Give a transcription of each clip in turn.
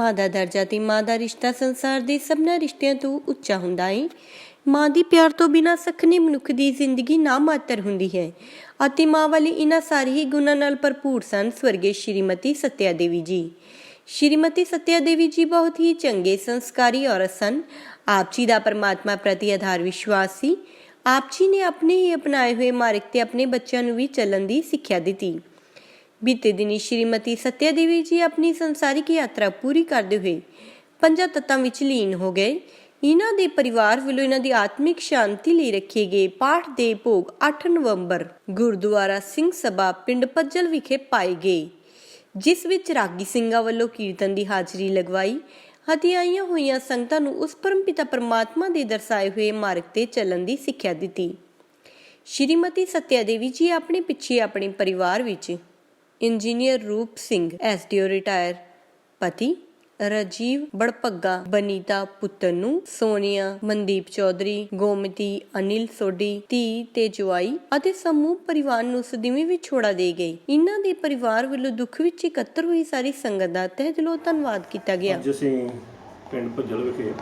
ਮਾਂ ਦਾ ਦਰਜਾ ਤੇ ਮਾਂ ਦਾ ਰਿਸ਼ਤਾ ਸੰਸਾਰ ਦੇ ਸਭਨਾਂ ਰਿਸ਼ਤਿਆਂ ਤੋਂ ਉੱਚਾ ਹੁੰਦਾ ਹੈ। ਮਾਂ ਦੀ ਪਿਆਰ ਤੋਂ ਬਿਨਾਂ ਸਖਣੇ ਮਨੁੱਖ ਦੀ ਜ਼ਿੰਦਗੀ ਨਾ ਮਾਤਰ ਹੁੰਦੀ ਹੈ ਅਤੇ ਮਾਂ ਵਾਲੇ ਇਹਨਾਂ ਸਾਰੇ ਹੀ ਗੁਣਾਂ ਨਾਲ ਭਰਪੂਰ ਸਨ ਸਵਰਗੀ ਸ਼੍ਰੀਮਤੀ ਸੱਤਿਆ ਦੇਵੀ ਜੀ। ਸ਼੍ਰੀਮਤੀ ਸੱਤਿਆ ਦੇਵੀ ਜੀ ਬਹੁਤ ਹੀ ਚੰਗੇ ਸੰਸਕਾਰੀ ਔਰਤ ਸਨ। ਆਪ ਜੀ ਦਾ ਪਰਮਾਤਮਾ ਪ੍ਰਤੀ ਆਧਾਰ ਵਿਸ਼ਵਾਸ ਸੀ। ਆਪ ਜੀ ਨੇ ਆਪਣੇ ਹੀ ਅਪਣਾਏ ਹੋਏ ਮਾਰਗ ਤੇ ਆਪਣੇ ਬੱਚਿਆਂ ਨੂੰ ਵੀ ਚੱਲਣ ਦੀ ਸਿੱਖਿਆ ਦਿੱਤੀ। ਬੀਤੇ ਦਿਨੀ ਸ਼੍ਰੀਮਤੀ ਸੱਤਿਆ ਦੇਵੀ ਜੀ ਆਪਣੀ ਸੰਸਾਰਿਕ ਯਾਤਰਾ ਪੂਰੀ ਕਰਦੇ ਹੋਏ 5 ਤੱਤਾਂ ਵਿੱਚ ਲੀਨ ਹੋ ਗਏ। ਇਹਨਾਂ ਦੇ ਪਰਿਵਾਰ ਵੱਲੋਂ ਇਹਨਾਂ ਦੀ ਆਤਮਿਕ ਸ਼ਾਂਤੀ ਲਈ ਰੱਖੇ ਗਏ ਪਾਠ ਦੇ ਭੋਗ 8 ਨਵੰਬਰ ਗੁਰਦੁਆਰਾ ਸਿੰਘ ਸਭਾ ਪਿੰਡ ਪੱਜਲ ਵਿਖੇ ਪਾਏ ਗਏ, ਜਿਸ ਵਿੱਚ ਰਾਗੀ ਸਿੰਘਾਂ ਵੱਲੋਂ ਕੀਰਤਨ ਦੀ ਹਾਜ਼ਰੀ ਲਗਵਾਈ ਅਤੇ ਆਈਆਂ ਹੋਈਆਂ ਸੰਗਤਾਂ ਨੂੰ ਉਸ ਪਰਮਪਿਤਾ ਪਰਮਾਤਮਾ ਦੇ ਦਰਸਾਏ ਹੋਏ ਮਾਰਗ ਤੇ ਚੱਲਣ ਦੀ ਸਿੱਖਿਆ ਦਿੱਤੀ। ਸ਼੍ਰੀਮਤੀ ਸੱਤਿਆ ਦੇਵੀ ਜੀ ਆਪਣੇ ਪਿੱਛੇ ਆਪਣੇ ਪਰਿਵਾਰ ਵਿੱਚ ਇੰਜੀਨੀਅਰ ਰੂਪ ਸਿੰਘ SDO ਰਿਟਾਇਰ, ਪਤੀ ਰਾਜੀਵ ਬੜਪੱਗਾ, ਬਨੀਤਾ ਪੁੱਤਰ ਨੂੰ, ਸੋਨੀਆ, ਮਨਦੀਪ ਚੌਧਰੀ, ਗੋਮਤੀ, ਅਨਿਲ ਸੋਢੀ, ਧੀ ਤੇ ਜਵਾਈ ਅਤੇ ਸਮੂਹ ਪਰਿਵਾਰ ਨੂੰ ਸਦੀਵੀ ਵਿਛੋੜਾ ਦੇ ਗਏ। ਇਹਨਾਂ ਦੇ ਪਰਿਵਾਰ ਵੱਲੋਂ ਦੁੱਖ ਵਿੱਚ ਇਕੱਤਰ ਹੋਈ ਸਾਰੀ ਸੰਗਤ ਦਾ ਤਹਿ ਦਿਲੋਂ ਧੰਨਵਾਦ ਕੀਤਾ ਗਿਆ। ਅੱਜ ਅਸੀਂ ਪਿੰਡ ਭੱਜਲ ਵਿਖੇ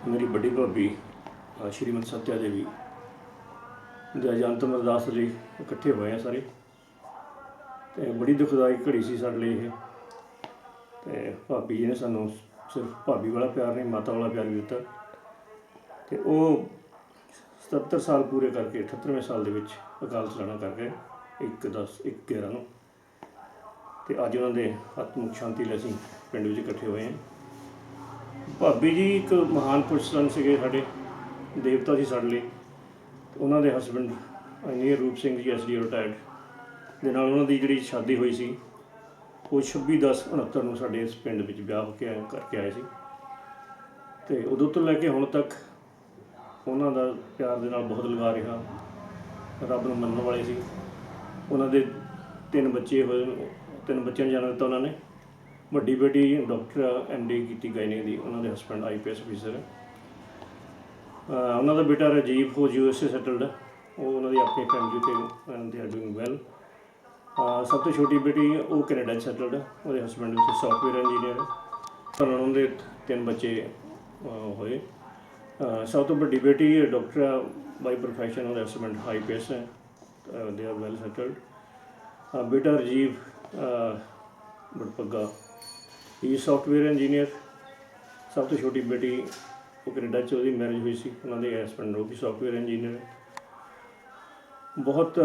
ਮੇਰੀ ਵੱਡੀ ਭਾਬੀ ਸ਼੍ਰੀਮਤੀ ਸੱਤਿਆ ਦੇਵੀ ਦੇ ਅੰਤਿਮ ਅਰਦਾਸ ਲਈ ਇਕੱਠੇ ਹੋਏ ਆ ਸਾਰੇ, ਤੇ ਬੜੀ ਦੁਖਦਾਈ ਘੜੀ ਸੀ ਸਾਡੇ ਲਈ ਇਹ। ਤੇ ਭਾਬੀ ਜੀ ਨੇ ਸਾਨੂੰ ਸਿਰਫ ਭਾਬੀ ਵਾਲਾ ਪਿਆਰ ਨਹੀਂ, ਮਾਤਾ ਵਾਲਾ ਪਿਆਰ ਵੀ ਦਿੱਤਾ। ਤੇ ਉਹ 77 ਸਾਲ ਪੂਰੇ ਕਰਕੇ 78ਵੇਂ ਸਾਲ ਦੇ ਵਿੱਚ ਅਕਾਲ ਚਲਾਣਾ ਕਰ ਗਏ 1/10/11 ਨੂੰ। ਤੇ ਅੱਜ ਉਹਨਾਂ ਦੇ ਆਤਮਿਕ ਸ਼ਾਂਤੀ ਲਈ ਅਸੀਂ ਪਿੰਡ ਵਿੱਚ ਇਕੱਠੇ ਹੋਏ ਹਾਂ। ਭਾਬੀ ਜੀ ਇੱਕ ਮਹਾਨ ਪੁਰਸ਼ ਸਨ ਸੀਗੇ, ਸਾਡੇ ਦੇਵਤਾ ਸੀ ਸਾਡੇ ਲਈ। ਉਹਨਾਂ ਦੇ ਹਸਬੈਂਡ ਇੰਜੀਨੀਅਰ ਰੂਪ ਸਿੰਘ ਜੀ SDO ਰਿਟਾਇਰਡ ਦੇ ਨਾਲ ਉਹਨਾਂ ਦੀ ਜਿਹੜੀ ਸ਼ਾਦੀ ਹੋਈ ਸੀ ਉਹ 26/10/69 ਨੂੰ ਸਾਡੇ ਇਸ ਪਿੰਡ ਵਿੱਚ ਵਿਆਹ ਕਰਕੇ ਆਏ ਸੀ। ਅਤੇ ਉਦੋਂ ਤੋਂ ਲੈ ਕੇ ਹੁਣ ਤੱਕ ਉਹਨਾਂ ਦਾ ਪਿਆਰ ਦੇ ਨਾਲ ਬਹੁਤ ਲਗਾ ਰਿਹਾ। ਰੱਬ ਨੂੰ ਮੰਨਣ ਵਾਲੇ ਸੀ। ਉਹਨਾਂ ਦੇ 3 ਬੱਚੇ ਹੋਏ, 3 ਬੱਚਿਆਂ ਨੂੰ ਜਨਮ ਦਿੱਤਾ ਉਹਨਾਂ ਨੇ। ਵੱਡੀ ਬੇਟੀ ਡਾਕਟਰ MD ਕੀਤੀ ਗਾਇਨੀ ਦੀ, ਉਹਨਾਂ ਦੇ ਹਸਬੈਂਡ IPS ਅਫੀਸਰ ਹੈ। ਉਹਨਾਂ ਦਾ ਬੇਟਾ ਰਾਜੀਵ ਉਹ USA ਸੈਟਲਡ ਹੈ, ਉਹ ਉਹਨਾਂ ਦੀ ਆਪਣੀ ਫੈਮਿਲੀ ਤੇ ਦੇ ਆਰ ਡੂਇੰਗ ਵੈਲ। ਸਭ ਤੋਂ ਛੋਟੀ ਬੇਟੀ ਉਹ ਕੈਨੇਡਾ 'ਚ ਸੈਟਲਡ ਹੈ, ਉਹਦੇ ਹਸਬੈਂਡ ਉੱਥੇ ਸੌਫਟਵੇਅਰ ਇੰਜੀਨੀਅਰ ਹੈ। ਉਹਨਾਂ ਦੇ 3 ਬੱਚੇ ਹੋਏ। ਸਭ ਤੋਂ ਵੱਡੀ ਬੇਟੀ ਡਾਕਟਰ ਬਾਈ ਪ੍ਰੋਫੈਸ਼ਨ, ਉਹਦੇ ਹਸਬੈਂਡ IPS ਹੈ, ਦੇ ਆਰ ਵੈਲ ਸੈਟਲਡ। ਬੇਟਾ ਰਾਜੀਵ ਬੜਪੱਗਾ ਹੀ ਸੌਫਟਵੇਅਰ ਇੰਜੀਨੀਅਰ। ਸਭ ਤੋਂ ਛੋਟੀ ਬੇਟੀ ਉਹ ਕੈਨੇਡਾ 'ਚ ਉਹਦੀ ਮੈਰਿਜ ਹੋਈ ਸੀ, ਉਹਨਾਂ ਦੇ ਹਸਬੈਂਡ ਉਹ ਵੀ ਸੌਫਟਵੇਅਰ ਇੰਜੀਨੀਅਰ। ਬਹੁਤ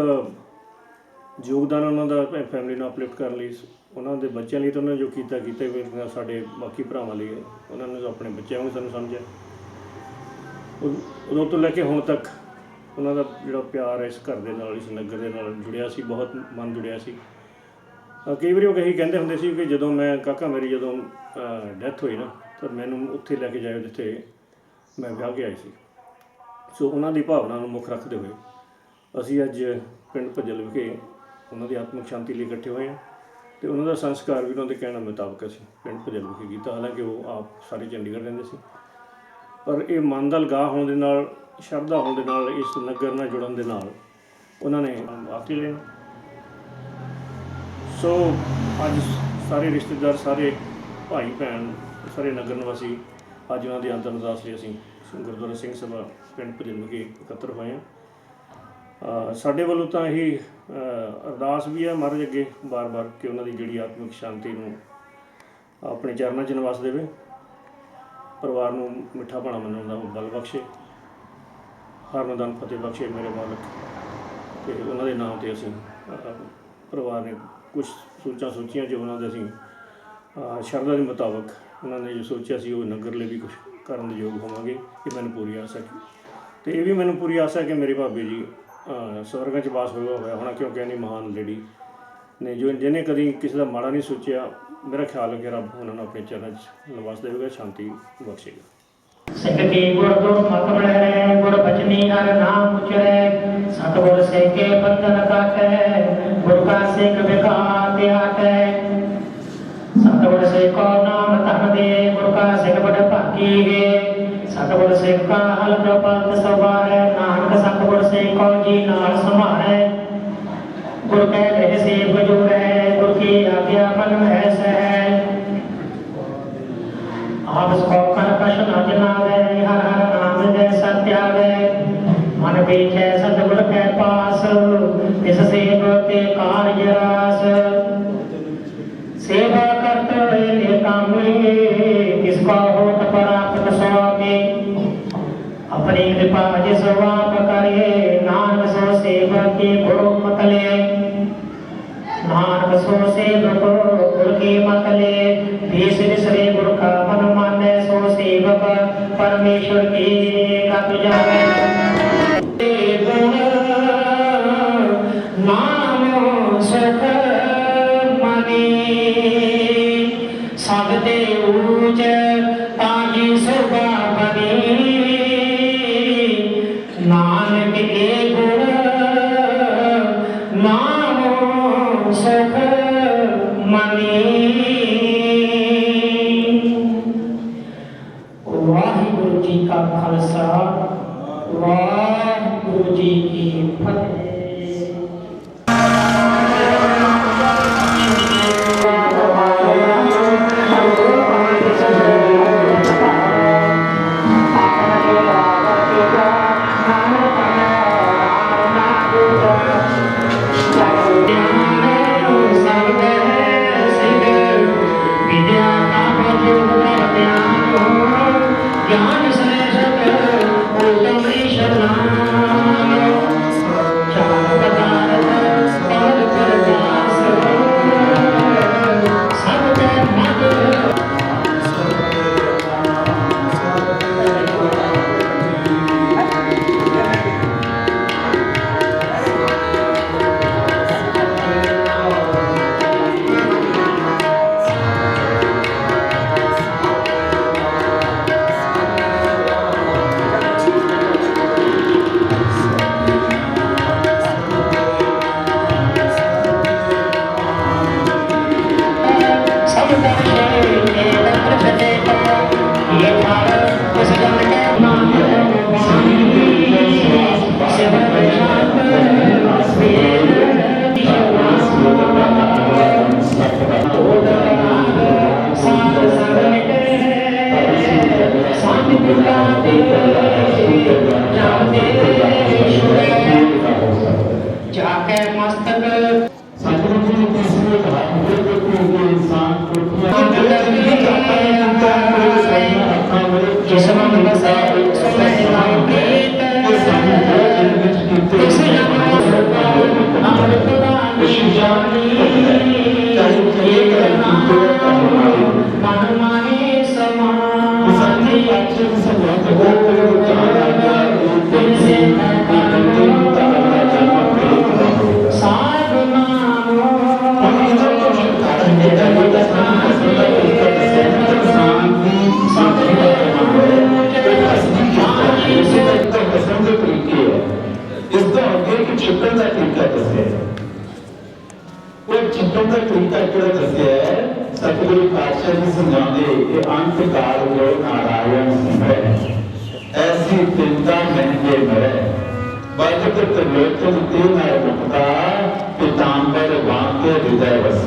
ਯੋਗਦਾਨ ਉਹਨਾਂ ਦਾ ਫੈਮਿਲੀ ਨੂੰ ਅਪਲਿਫਟ ਕਰਨ ਲਈ। ਉਹਨਾਂ ਦੇ ਬੱਚਿਆਂ ਲਈ ਤਾਂ ਉਹਨਾਂ ਨੇ ਜੋ ਕੀਤਾ ਸਾਡੇ ਬਾਕੀ ਭਰਾਵਾਂ ਲਈ ਉਹਨਾਂ ਨੇ ਆਪਣੇ ਬੱਚਿਆਂ ਵਾਂਗ ਸਾਨੂੰ ਸਮਝਿਆ। ਉਦੋਂ ਤੋਂ ਲੈ ਕੇ ਹੁਣ ਤੱਕ ਉਹਨਾਂ ਦਾ ਜਿਹੜਾ ਪਿਆਰ ਇਸ ਘਰ ਦੇ ਨਾਲ, ਇਸ ਨਗਰ ਦੇ ਨਾਲ ਜੁੜਿਆ ਸੀ, ਬਹੁਤ ਮਨ ਜੁੜਿਆ ਸੀ। ਕਈ ਵਾਰੀ ਉਹ ਕਹੀ ਕਹਿੰਦੇ ਹੁੰਦੇ ਸੀ ਕਿ ਜਦੋਂ ਮੈਂ ਕਾਕਾ ਮੇਰੀ ਜਦੋਂ ਡੈਥ ਹੋਈ ਨਾ ਤਾਂ ਮੈਨੂੰ ਉੱਥੇ ਲੈ ਕੇ ਜਾਇਓ ਜਿੱਥੇ ਮੈਂ ਵਿਆਹ ਕੇ ਆਈ ਸੀ। ਸੋ ਉਹਨਾਂ ਦੀ ਭਾਵਨਾ ਨੂੰ ਮੁੱਖ ਰੱਖਦੇ ਹੋਏ ਅਸੀਂ ਅੱਜ ਪਿੰਡ ਭੱਜਲ ਵਿਖੇ ਉਹਨਾਂ ਦੀ ਆਤਮਿਕ ਸ਼ਾਂਤੀ ਲਈ ਇਕੱਠੇ ਹੋਏ ਹਾਂ। ਅਤੇ ਉਹਨਾਂ ਦਾ ਸੰਸਕਾਰ ਵੀ ਉਹਨਾਂ ਦੇ ਕਹਿਣ ਮੁਤਾਬਕ ਅਸੀਂ ਪਿੰਡ ਭੱਜਲ ਵਿਖੇ ਕੀਤਾ। ਹਾਲਾਂਕਿ ਉਹ ਆਪ ਸਾਰੇ ਚੰਡੀਗੜ੍ਹ ਰਹਿੰਦੇ ਸੀ, ਪਰ ਇਹ ਮਨ ਦਾ ਲਗਾਅ ਹੋਣ ਦੇ ਨਾਲ, ਸ਼ਰਧਾ ਹੋਣ ਦੇ ਨਾਲ, ਇਸ ਨਗਰ ਨਾਲ ਜੁੜਨ ਦੇ ਨਾਲ ਉਹਨਾਂ ਨੇ ਆਖੀ ਲੈਣ। ਸੋ ਅੱਜ ਸਾਰੇ ਰਿਸ਼ਤੇਦਾਰ, ਸਾਰੇ ਭਾਈ ਭੈਣ, ਸਾਰੇ ਨਗਰ ਨਿਵਾਸੀ ਅੱਜ ਉਹਨਾਂ ਦੀ ਅੰਤਿਮ ਅਰਦਾਸ ਲਈ ਅਸੀਂ ਗੁਰਦੁਆਰਾ ਸਿੰਘ ਸਭਾ ਪਿੰਡ ਭੱਜਲ ਵਿਖੇ ਇਕੱਤਰ ਹੋਏ ਹਾਂ। ਸਾਡੇ ਵੱਲੋਂ ਤਾਂ ਇਹੀ ਅਰਦਾਸ ਵੀ ਹੈ ਮਹਾਰਾਜ ਅੱਗੇ ਬਾਰ-ਬਾਰ ਕਿ ਉਹਨਾਂ ਦੀ ਜਿਹੜੀ ਆਤਮਿਕ ਸ਼ਾਂਤੀ ਨੂੰ ਆਪਣੇ ਚਰਨਾਂ 'ਚ ਨਿਵਾਸ ਦੇਵੇ, ਪਰਿਵਾਰ ਨੂੰ ਮਿੱਠਾ ਭਾਣਾ ਮੰਨਣ ਦਾ ਬਲ ਬਖਸ਼ੇ, ਹਰ ਮੈਦਾਨ ਫਤਿਹ ਬਖਸ਼ੇ ਮੇਰੇ ਮਾਲਕ। ਅਤੇ ਉਹਨਾਂ ਦੇ ਨਾਮ 'ਤੇ ਅਸੀਂ ਪਰਿਵਾਰ ਨੇ ਕੁਛ ਸੋਚੀਆਂ ਜੋ ਉਹਨਾਂ ਦੇ ਅਸੀਂ ਸ਼ਰਧਾ ਦੇ ਮੁਤਾਬਕ ਉਹਨਾਂ ਨੇ ਜੋ ਸੋਚਿਆ ਸੀ ਉਹ ਨਗਰ ਲਈ ਵੀ ਕੁਛ ਕਰਨ ਦੇ ਯੋਗ ਹੋਵਾਂਗੇ। ਇਹ ਮੈਨੂੰ ਪੂਰੀ ਆਸ ਹੈ। ਅਤੇ ਇਹ ਵੀ ਮੈਨੂੰ ਪੂਰੀ ਆਸ ਹੈ ਕਿ ਮੇਰੀ ਭਾਬੀ ਜੀ ਸਵਰਗਾਂ 'ਚ ਵਾਸ ਹੋਇਆ ਹੋਣਾ, ਕਿਉਂਕਿ ਇੰਨੀ ਮਹਾਨ ਲੇਡੀ ਨੇ ਜਿਹਨੇ ਕਦੀ ਕਿਸੇ ਦਾ ਮਾੜਾ ਨਹੀਂ ਸੋਚਿਆ। ਮੇਰਾ ਖਿਆਲ ਹੈ ਕਿ ਰੱਬ ਉਹਨਾਂ ਨੂੰ ਆਪਣੇ ਚਰਨਾਂ 'ਚ ਨਿਵਾਸ ਦੇਵੇਗਾ, ਸ਼ਾਂਤੀ ਬਖਸ਼ੇਗਾ। ਸਿੱਖ ਕੀ ਗੁਰ ਗੁਰਮਤਿ ਮਿਲੈ, ਗੁਰ ਬਚਨੀ ਹਰਿ ਨਾਮ ਉਚਰੈ, ਸਤਿਗੁਰ ਸੇਕੇ ਬੰਧਨ ਕਾਟੈ, ਗੁਰ ਕਾ ਸਿੱਖ ਵਿਕਾਰ ਤਿਆਟੈ। ਸਤਿਗੁਰ ਸੇਕੋ ਨਾਮ ਧਨ ਦੇ, ਗੁਰ ਕਾ ਸਿੱਖ ਬੜ ਭਾਗੀ ਗੇ। ਸਤਿਗੁਰ ਸਿੱਖ ਕਾ ਹਲਕ ਪਲਤ ਸਵਾਰੈ, ਨਾਨਕ ਸਤਿਗੁਰ ਸੇਕੋ ਜੀ ਨਾਲ ਸਮਾਰੈ। ਗੁਰ ਕੈ ਰਹਿ ਸੇਵ ਜੁੜੈ, ਗੁਰ ਕੀ ਆਗਿਆ ਮਨ ਮਹਿ ਸਹਿ। कछ न जनावे हर हर नाम जैसा त्यागे मन पीछे सतगुर के पास इस सेवा के कार्य रास सेवा करते हुए कामी किसका होत प्राप्त स्वामी अपनी कृपा जिस आप करे नानक सो सेवा की गुरु मतले नानक सो सेवक गुरु की मतले भीष विसरे गुरु का मन माने सो सेवक परमेश्वर की कब जावे नाम सुख मनी सबते ऊंच ताजी सुबा बनी नानक एक गुण नाम सुख मनी वाहिगुरु जी का खालसा वाहिगुरु जी की फतेह। जाके मस्तक छिपन का तरीका दसिया वो छिपन का तरीका जो दसिया है सतगुरु पातशाह जी समझाते कि अंत काल जो नारायण सिमरै ऐसी चिंता महंगे मरै बजट त्रिलोचन तीन मुक्ता पिताम्बर वाक्य हृदय वस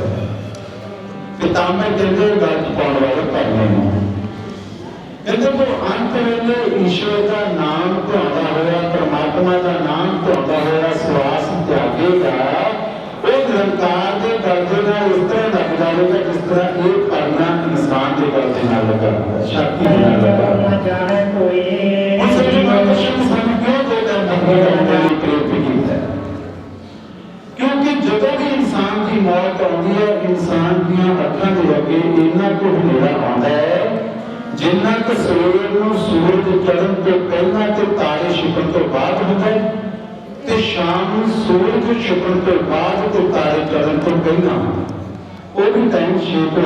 पिताम्बर कहते गल पाने वाले करने कहते वो अंत वेले ईश्वर का नाम ध्याता होया परमात्मा का नाम ध्याता होया श्वास त्यागेगा वो निरंकार के दर्जे का इस तरह लग जाएगा जिस तरह एक करना इंसान के दर्जे ना लगा शक्ति ना लगा क्योंकि जब भी इंसान की मौत आती है इंसान की अखा के अगे इन्ना को हनेरा आता है जिन्ना के सवेर को सूरज चढ़न तो पहला ते तारे छिपन तो बाद होता है ते शाम को सूरज छिपन तो बाद ते तारे चढ़न तो पहला वो भी टाइम 6 को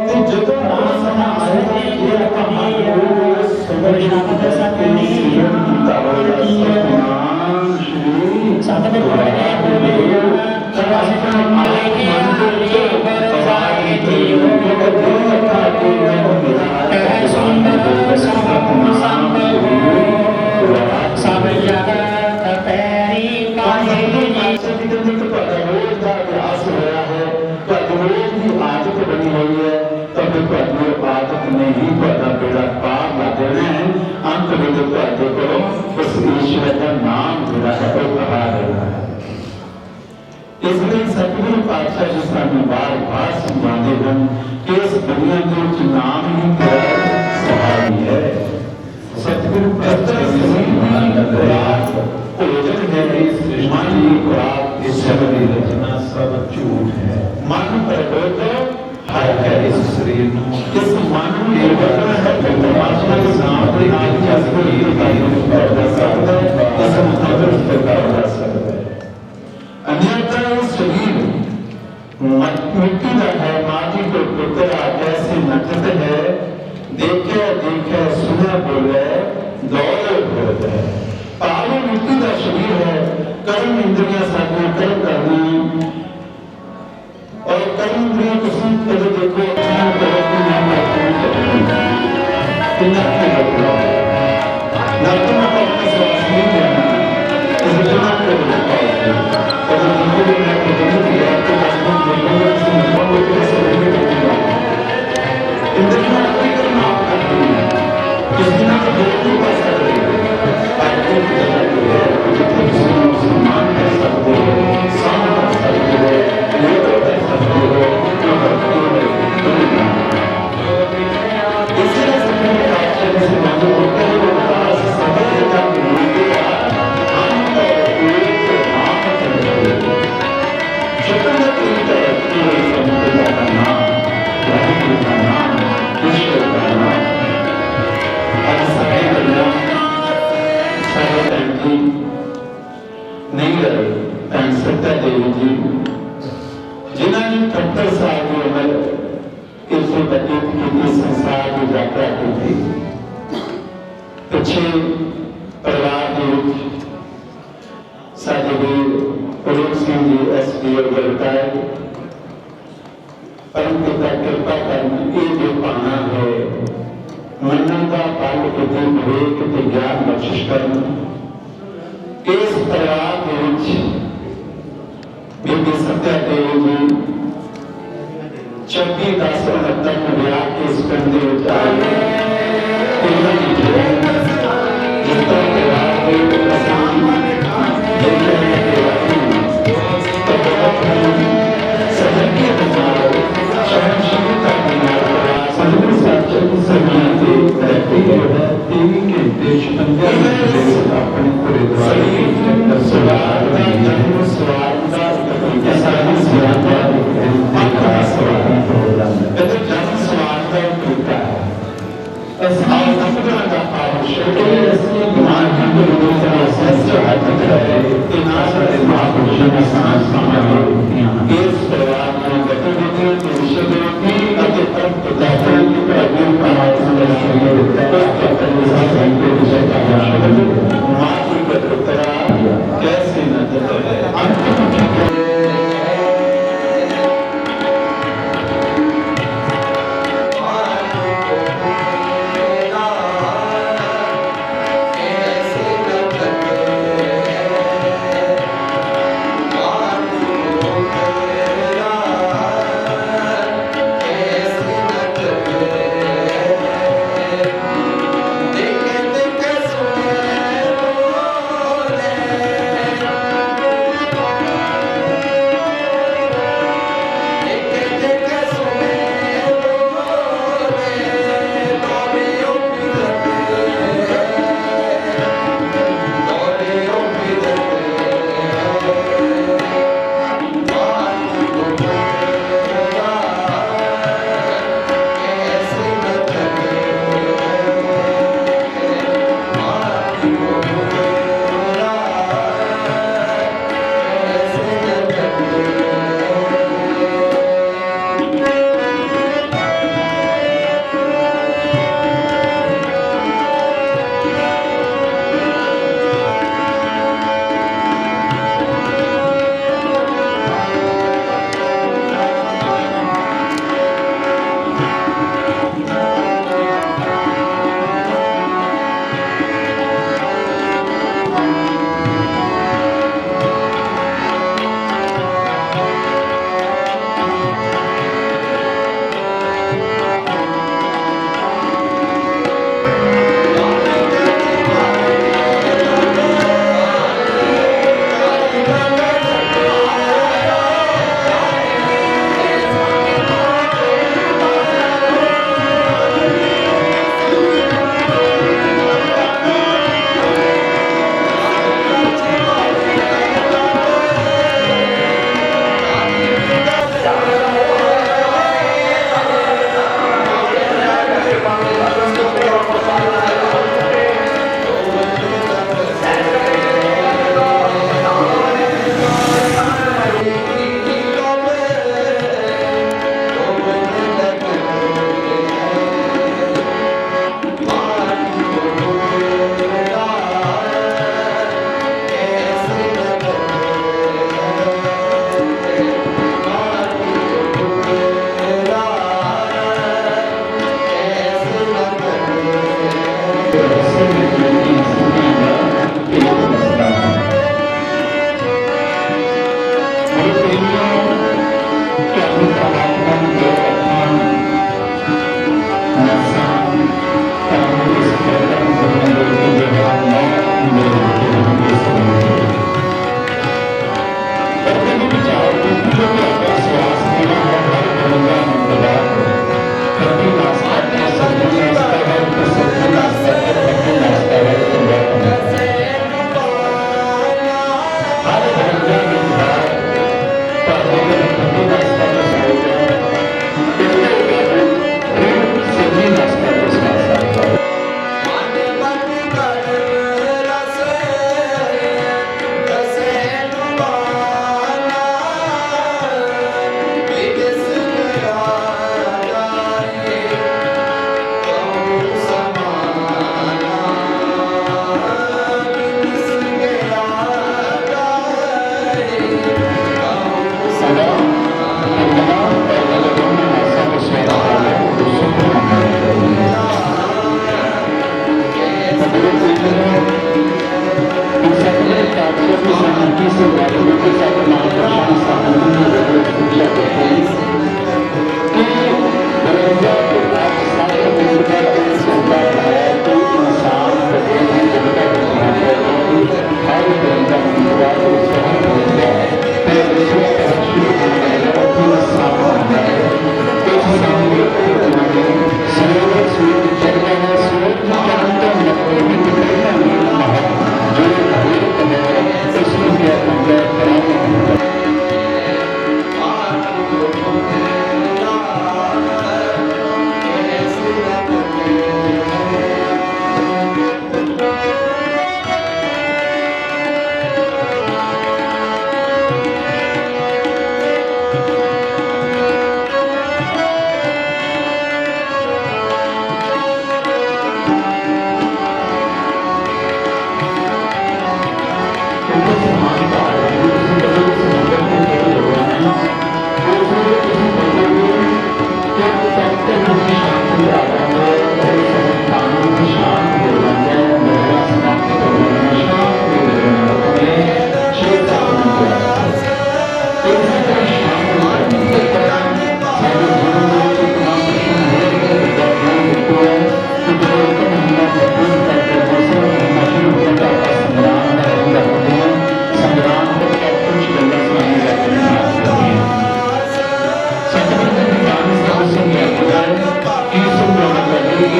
ते जब आसमान आए ये कहां समझ ना सकते सतनाम श्री सतगुरु आदत बनी हुई है तब ने ही ਤੁਹਾਡਾ बेड़ा पार ला देना है। अंत में ਤੁਹਾਡੇ ਕੋਲੋਂ उस ईश्वर का नाम ਜਿਹੜਾ है वो कहा देना है। इसलिए सतगुरु पातशाह जी सानू बार-बार समझाते हैं कि इस दुनिया के विच नाम ही तेरा सहारी है। सतगुरु पातशाह जी खुराक भोजन है, मन की खुराक इस शब्द की रचना सब झूठ है। मन प्रबोध हर है इस शरीर में, इस मन के बदन है परमात्मा के नाम के नाम की असली तारीफ कर सकता है, इस मुताबिक प्रकार कर सकता है। अन्यथा इस शरीर मिट्टी का है, माटी को टुकड़ा कैसे नटत है, देखे देखे सुने बोले दौड़े बोले। पानी मिट्टी का शरीर है, कर्म इंद्रियां साधना कर्म करनी और कर्म इंद्रियां किसी कभी देखो अच्छा करो कि नाम नहीं रहे भैन सत्ता देवी जी जिन्होंने 70 साल की उम्र इसे व्यतीत की संसार की यात्रा की थी। पिछे परिवार के साडे वीर पुरूप सिंह जी SDO रिटायर्ड परम पिता कृपा करनी ये जो पाना है मनन का फल कितने विवेक ते ज्ञान बख्शिश करना। इस परिवार के बीबी सत्या देवी जी 26/10/69 में विवाह के इस पिंड के आए। जितना परिवार के सदन बचाओ सहनशीलता टीवी के देश अपने पूरे कैसे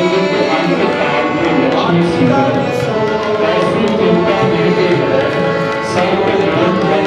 युग के अंत काल में लक्ष्मी सिंह ऐसी चिंता देते हैं सब ग्रंथ है।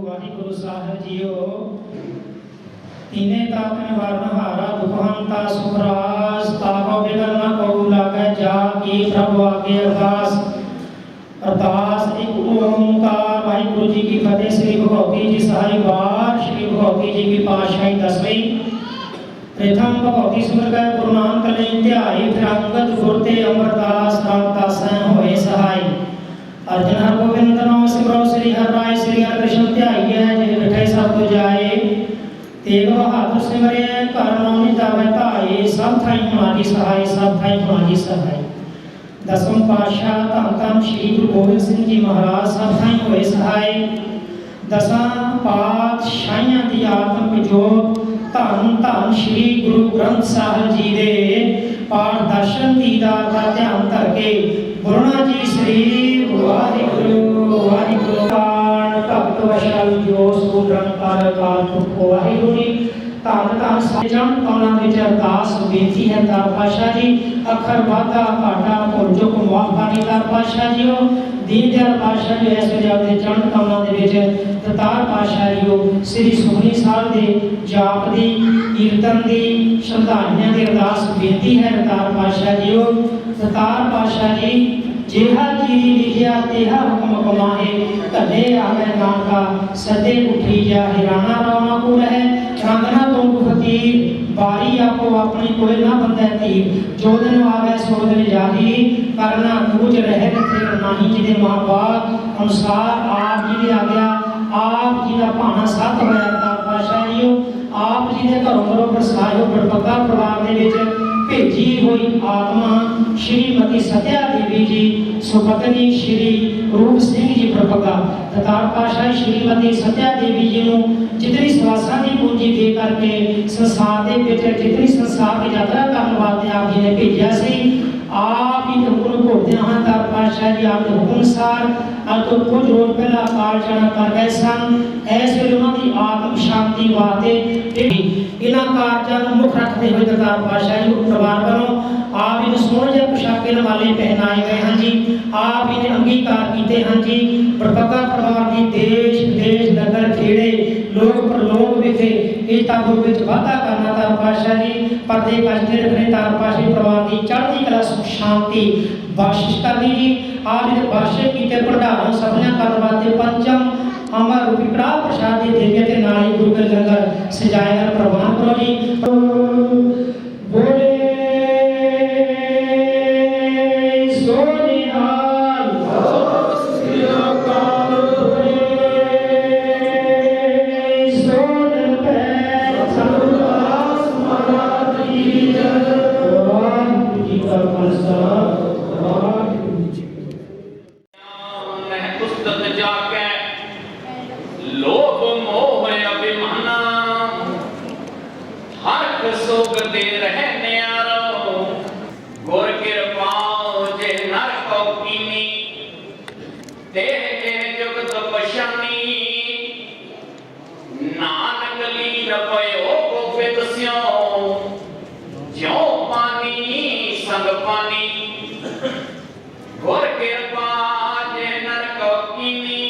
वाहिगुरु साहब जियो तीने तापन वर्णहारा दुखहंता सुखरास ताको बिगन न कहू लागे जा की प्रभु आगे अरदास एक ओंकार वाहिगुरु जी की फतेह। श्री भगवती जी सहाय वार श्री भगवती जी की पातशाही 10वीं प्रथम भगवती सुमर गए गुरु नानक ले ध्याई फिर अंगद गुरते अमरदास रामदास होए सहाय। अर्जुन हर गोविंद नाम सिमरो श्री हर राय श्री हर कृष्ण ध्याइए जे बैठे सब तो जाए तेग बहादुर सिमरे कर नौनि जावे ताए सब थाई हमारी सहाय सब थाई हमारी सहाय। दसम पातशाह धन धन श्री गुरु गोबिंद सिंह जी महाराज सब थाई होए सहाय। दसां पातशाहियां दी आत्म जोत धन धन श्री गुरु ग्रंथ साहिब जी दे पाठ दर्शन दीदार का ध्यान करके गुरुना जी श्री वाहिगुरु वाहिगुरु भक्त वशल जो सुरंकार काल को वाहिगुरु ਧੰਨ ਧੰਨ ਸਾਜਣ ਕੌਣਾ ਵਿੱਚ ਅਰਦਾਸ ਬੇਨਤੀ ਹੈ ਦਾਰ ਪਾਸ਼ਾ ਜੀ ਅੱਖਰ ਵਾਧਾ ਘਾਟਾ ਭੁੱਲ ਚੁੱਕ ਮਾਫ ਕਰਨੀ ਦਾਰ ਪਾਸ਼ਾ ਜੀਓ ਦੀਨ ਦਿਆਲ ਪਾਸ਼ਾ ਜੀ ਇਸ ਵੇਲੇ ਆਪਣੇ ਚਰਨ ਕੌਣਾ ਦੇ ਵਿੱਚ ਦਤਾਰ ਪਾਸ਼ਾ ਜੀਓ ਸ੍ਰੀ ਸੁਖਨੀ ਸਾਹਿਬ ਦੇ ਜਾਪ ਦੀ ਕੀਰਤਨ ਦੀ ਸ਼ਰਧਾਂਜਲੀਆਂ ਦੀ ਅਰਦਾਸ ਬੇਨਤੀ ਹੈ ਦਤਾਰ ਪਾਸ਼ਾ ਜੀਓ ਦਤਾਰ ਪਾਸ਼ਾ ਜੀ जेहा जी लिखिया तेहा हुक्म कमाहे धने आवे नानका सदे उठी जा हिराना रामा को रहे रंगना तुम फकीर बारी आपो अपनी कोई ना बंदे तीर जो दिन आवे सो दिन जाही करना कूच रहे थे नाही जिदे मां बाप अनुसार आप जी दे आ गया आप जी दा भाना सत होया पातशाह जीओ आप जी दे घरों घरों बरसायो बड़पक्का परिवार दे विच भेजी हुई आत्मा श्रीमती सत्या देवी जी सुपत्नी श्री रूप सिंह जी प्रभगा दतार पातशाह श्रीमती सत्या देवी जी ਨੂੰ जितनी सवासा की पूंजी दे करके संसार के विच जितनी संसार की यात्रा करने वास्ते आप जी ने भेजा सी आप ही हुक्म भोगते हैं दतार पातशाह जी आपके हुक्म अनुसार अब तो कुछ रोज पहला अकाल चढ़ा कर गए सन ऐस वे उन्होंने आत्म शांति वास्ते इन्होंने कारजां मुख रखते हुए दतार पातशाह जी परिवार वालों आप इन्हें सोने जहा पोशाके वाले पहनाए गए हैं जी आप इन्हें अंगीकार किए हैं जी प्रपक्का परिवार की देश विदेश नगर खेड़े लोग प्रलोक विखे एकता गुरु विच वाधा करना तार पातशाह जी पर्दे कजते रखने तार पातशाह परिवार की चढ़ती कला सुख शांति बख्शिश करनी जी आप इन्हें बख्शे किए भंडारों सफलियां करने वास्ते पंचम अमर रूपी कड़ा प्रसाद दे देंगे ते नाल ही गुरु के लंगर सजाए प्रवान करो जी बोले भुगते रहने आरो गुर कृपाओ जे नर को कीनी तेरे जुगत पशानी नानक लीन पयो गोविंद स्यों ज्यों पानी संग पानी गुर कृपा जे नर को कीनी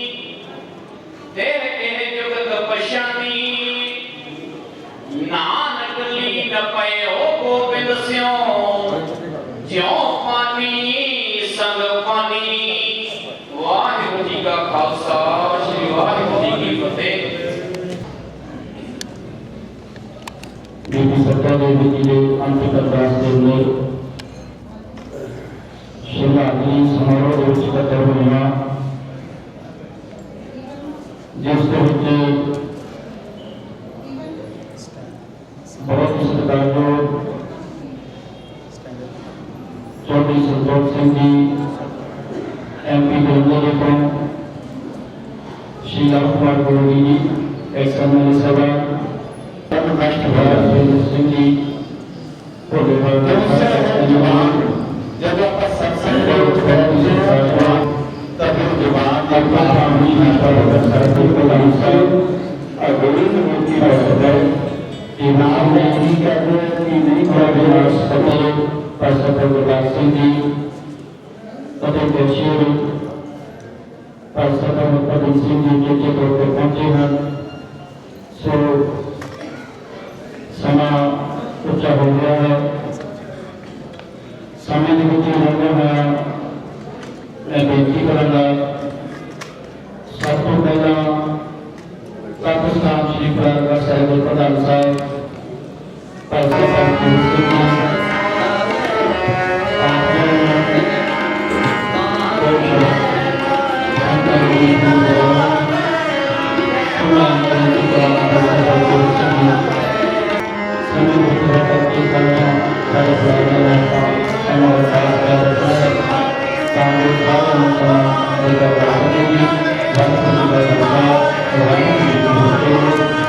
तेरे जुगत पशानी नानक लीन पयो गोविंद स्यों ज्यों पानी संग पानी। वाहिगुरु जी का खालसा श्री वाहिगुरु जी की फतेह। बीबी सत्या देवी जी के अंतिम अरदास के लिए शिवरात्रि समारोह ਦੇ ਵਿੱਚ ਇਕੱਠੇ ਹੋਏ ਹਾਂ ਜਿਸ ਦੇ ਵਿੱਚ बहुत ही सत्कारयोग चौधरी संतोष सिंह जी MP जलंधर ਤੋਂ श्री लाभ कुमार गोरी जी एक्स-एमएलए सभा राष्ट्रपति सिंह जी जब आप सत्संग तभी जवान अपना पानी पर सरस्वती को नमस्कार और गोविंद मूर्ति पर सदैव इनाम नहीं कर रहे कि नहीं कर रहे सदैव पर सफल सिंह जी तथा बशीर पर सफल पवन सिंह जी के तौर पर पहुंचे हैं। सो समा उच्चा हो गया है समय निमित्त लोगों में मैं बेनती करूंगा सब तो पहला पाकिस्तान श्री प्रधान साहिब प्रधान साहब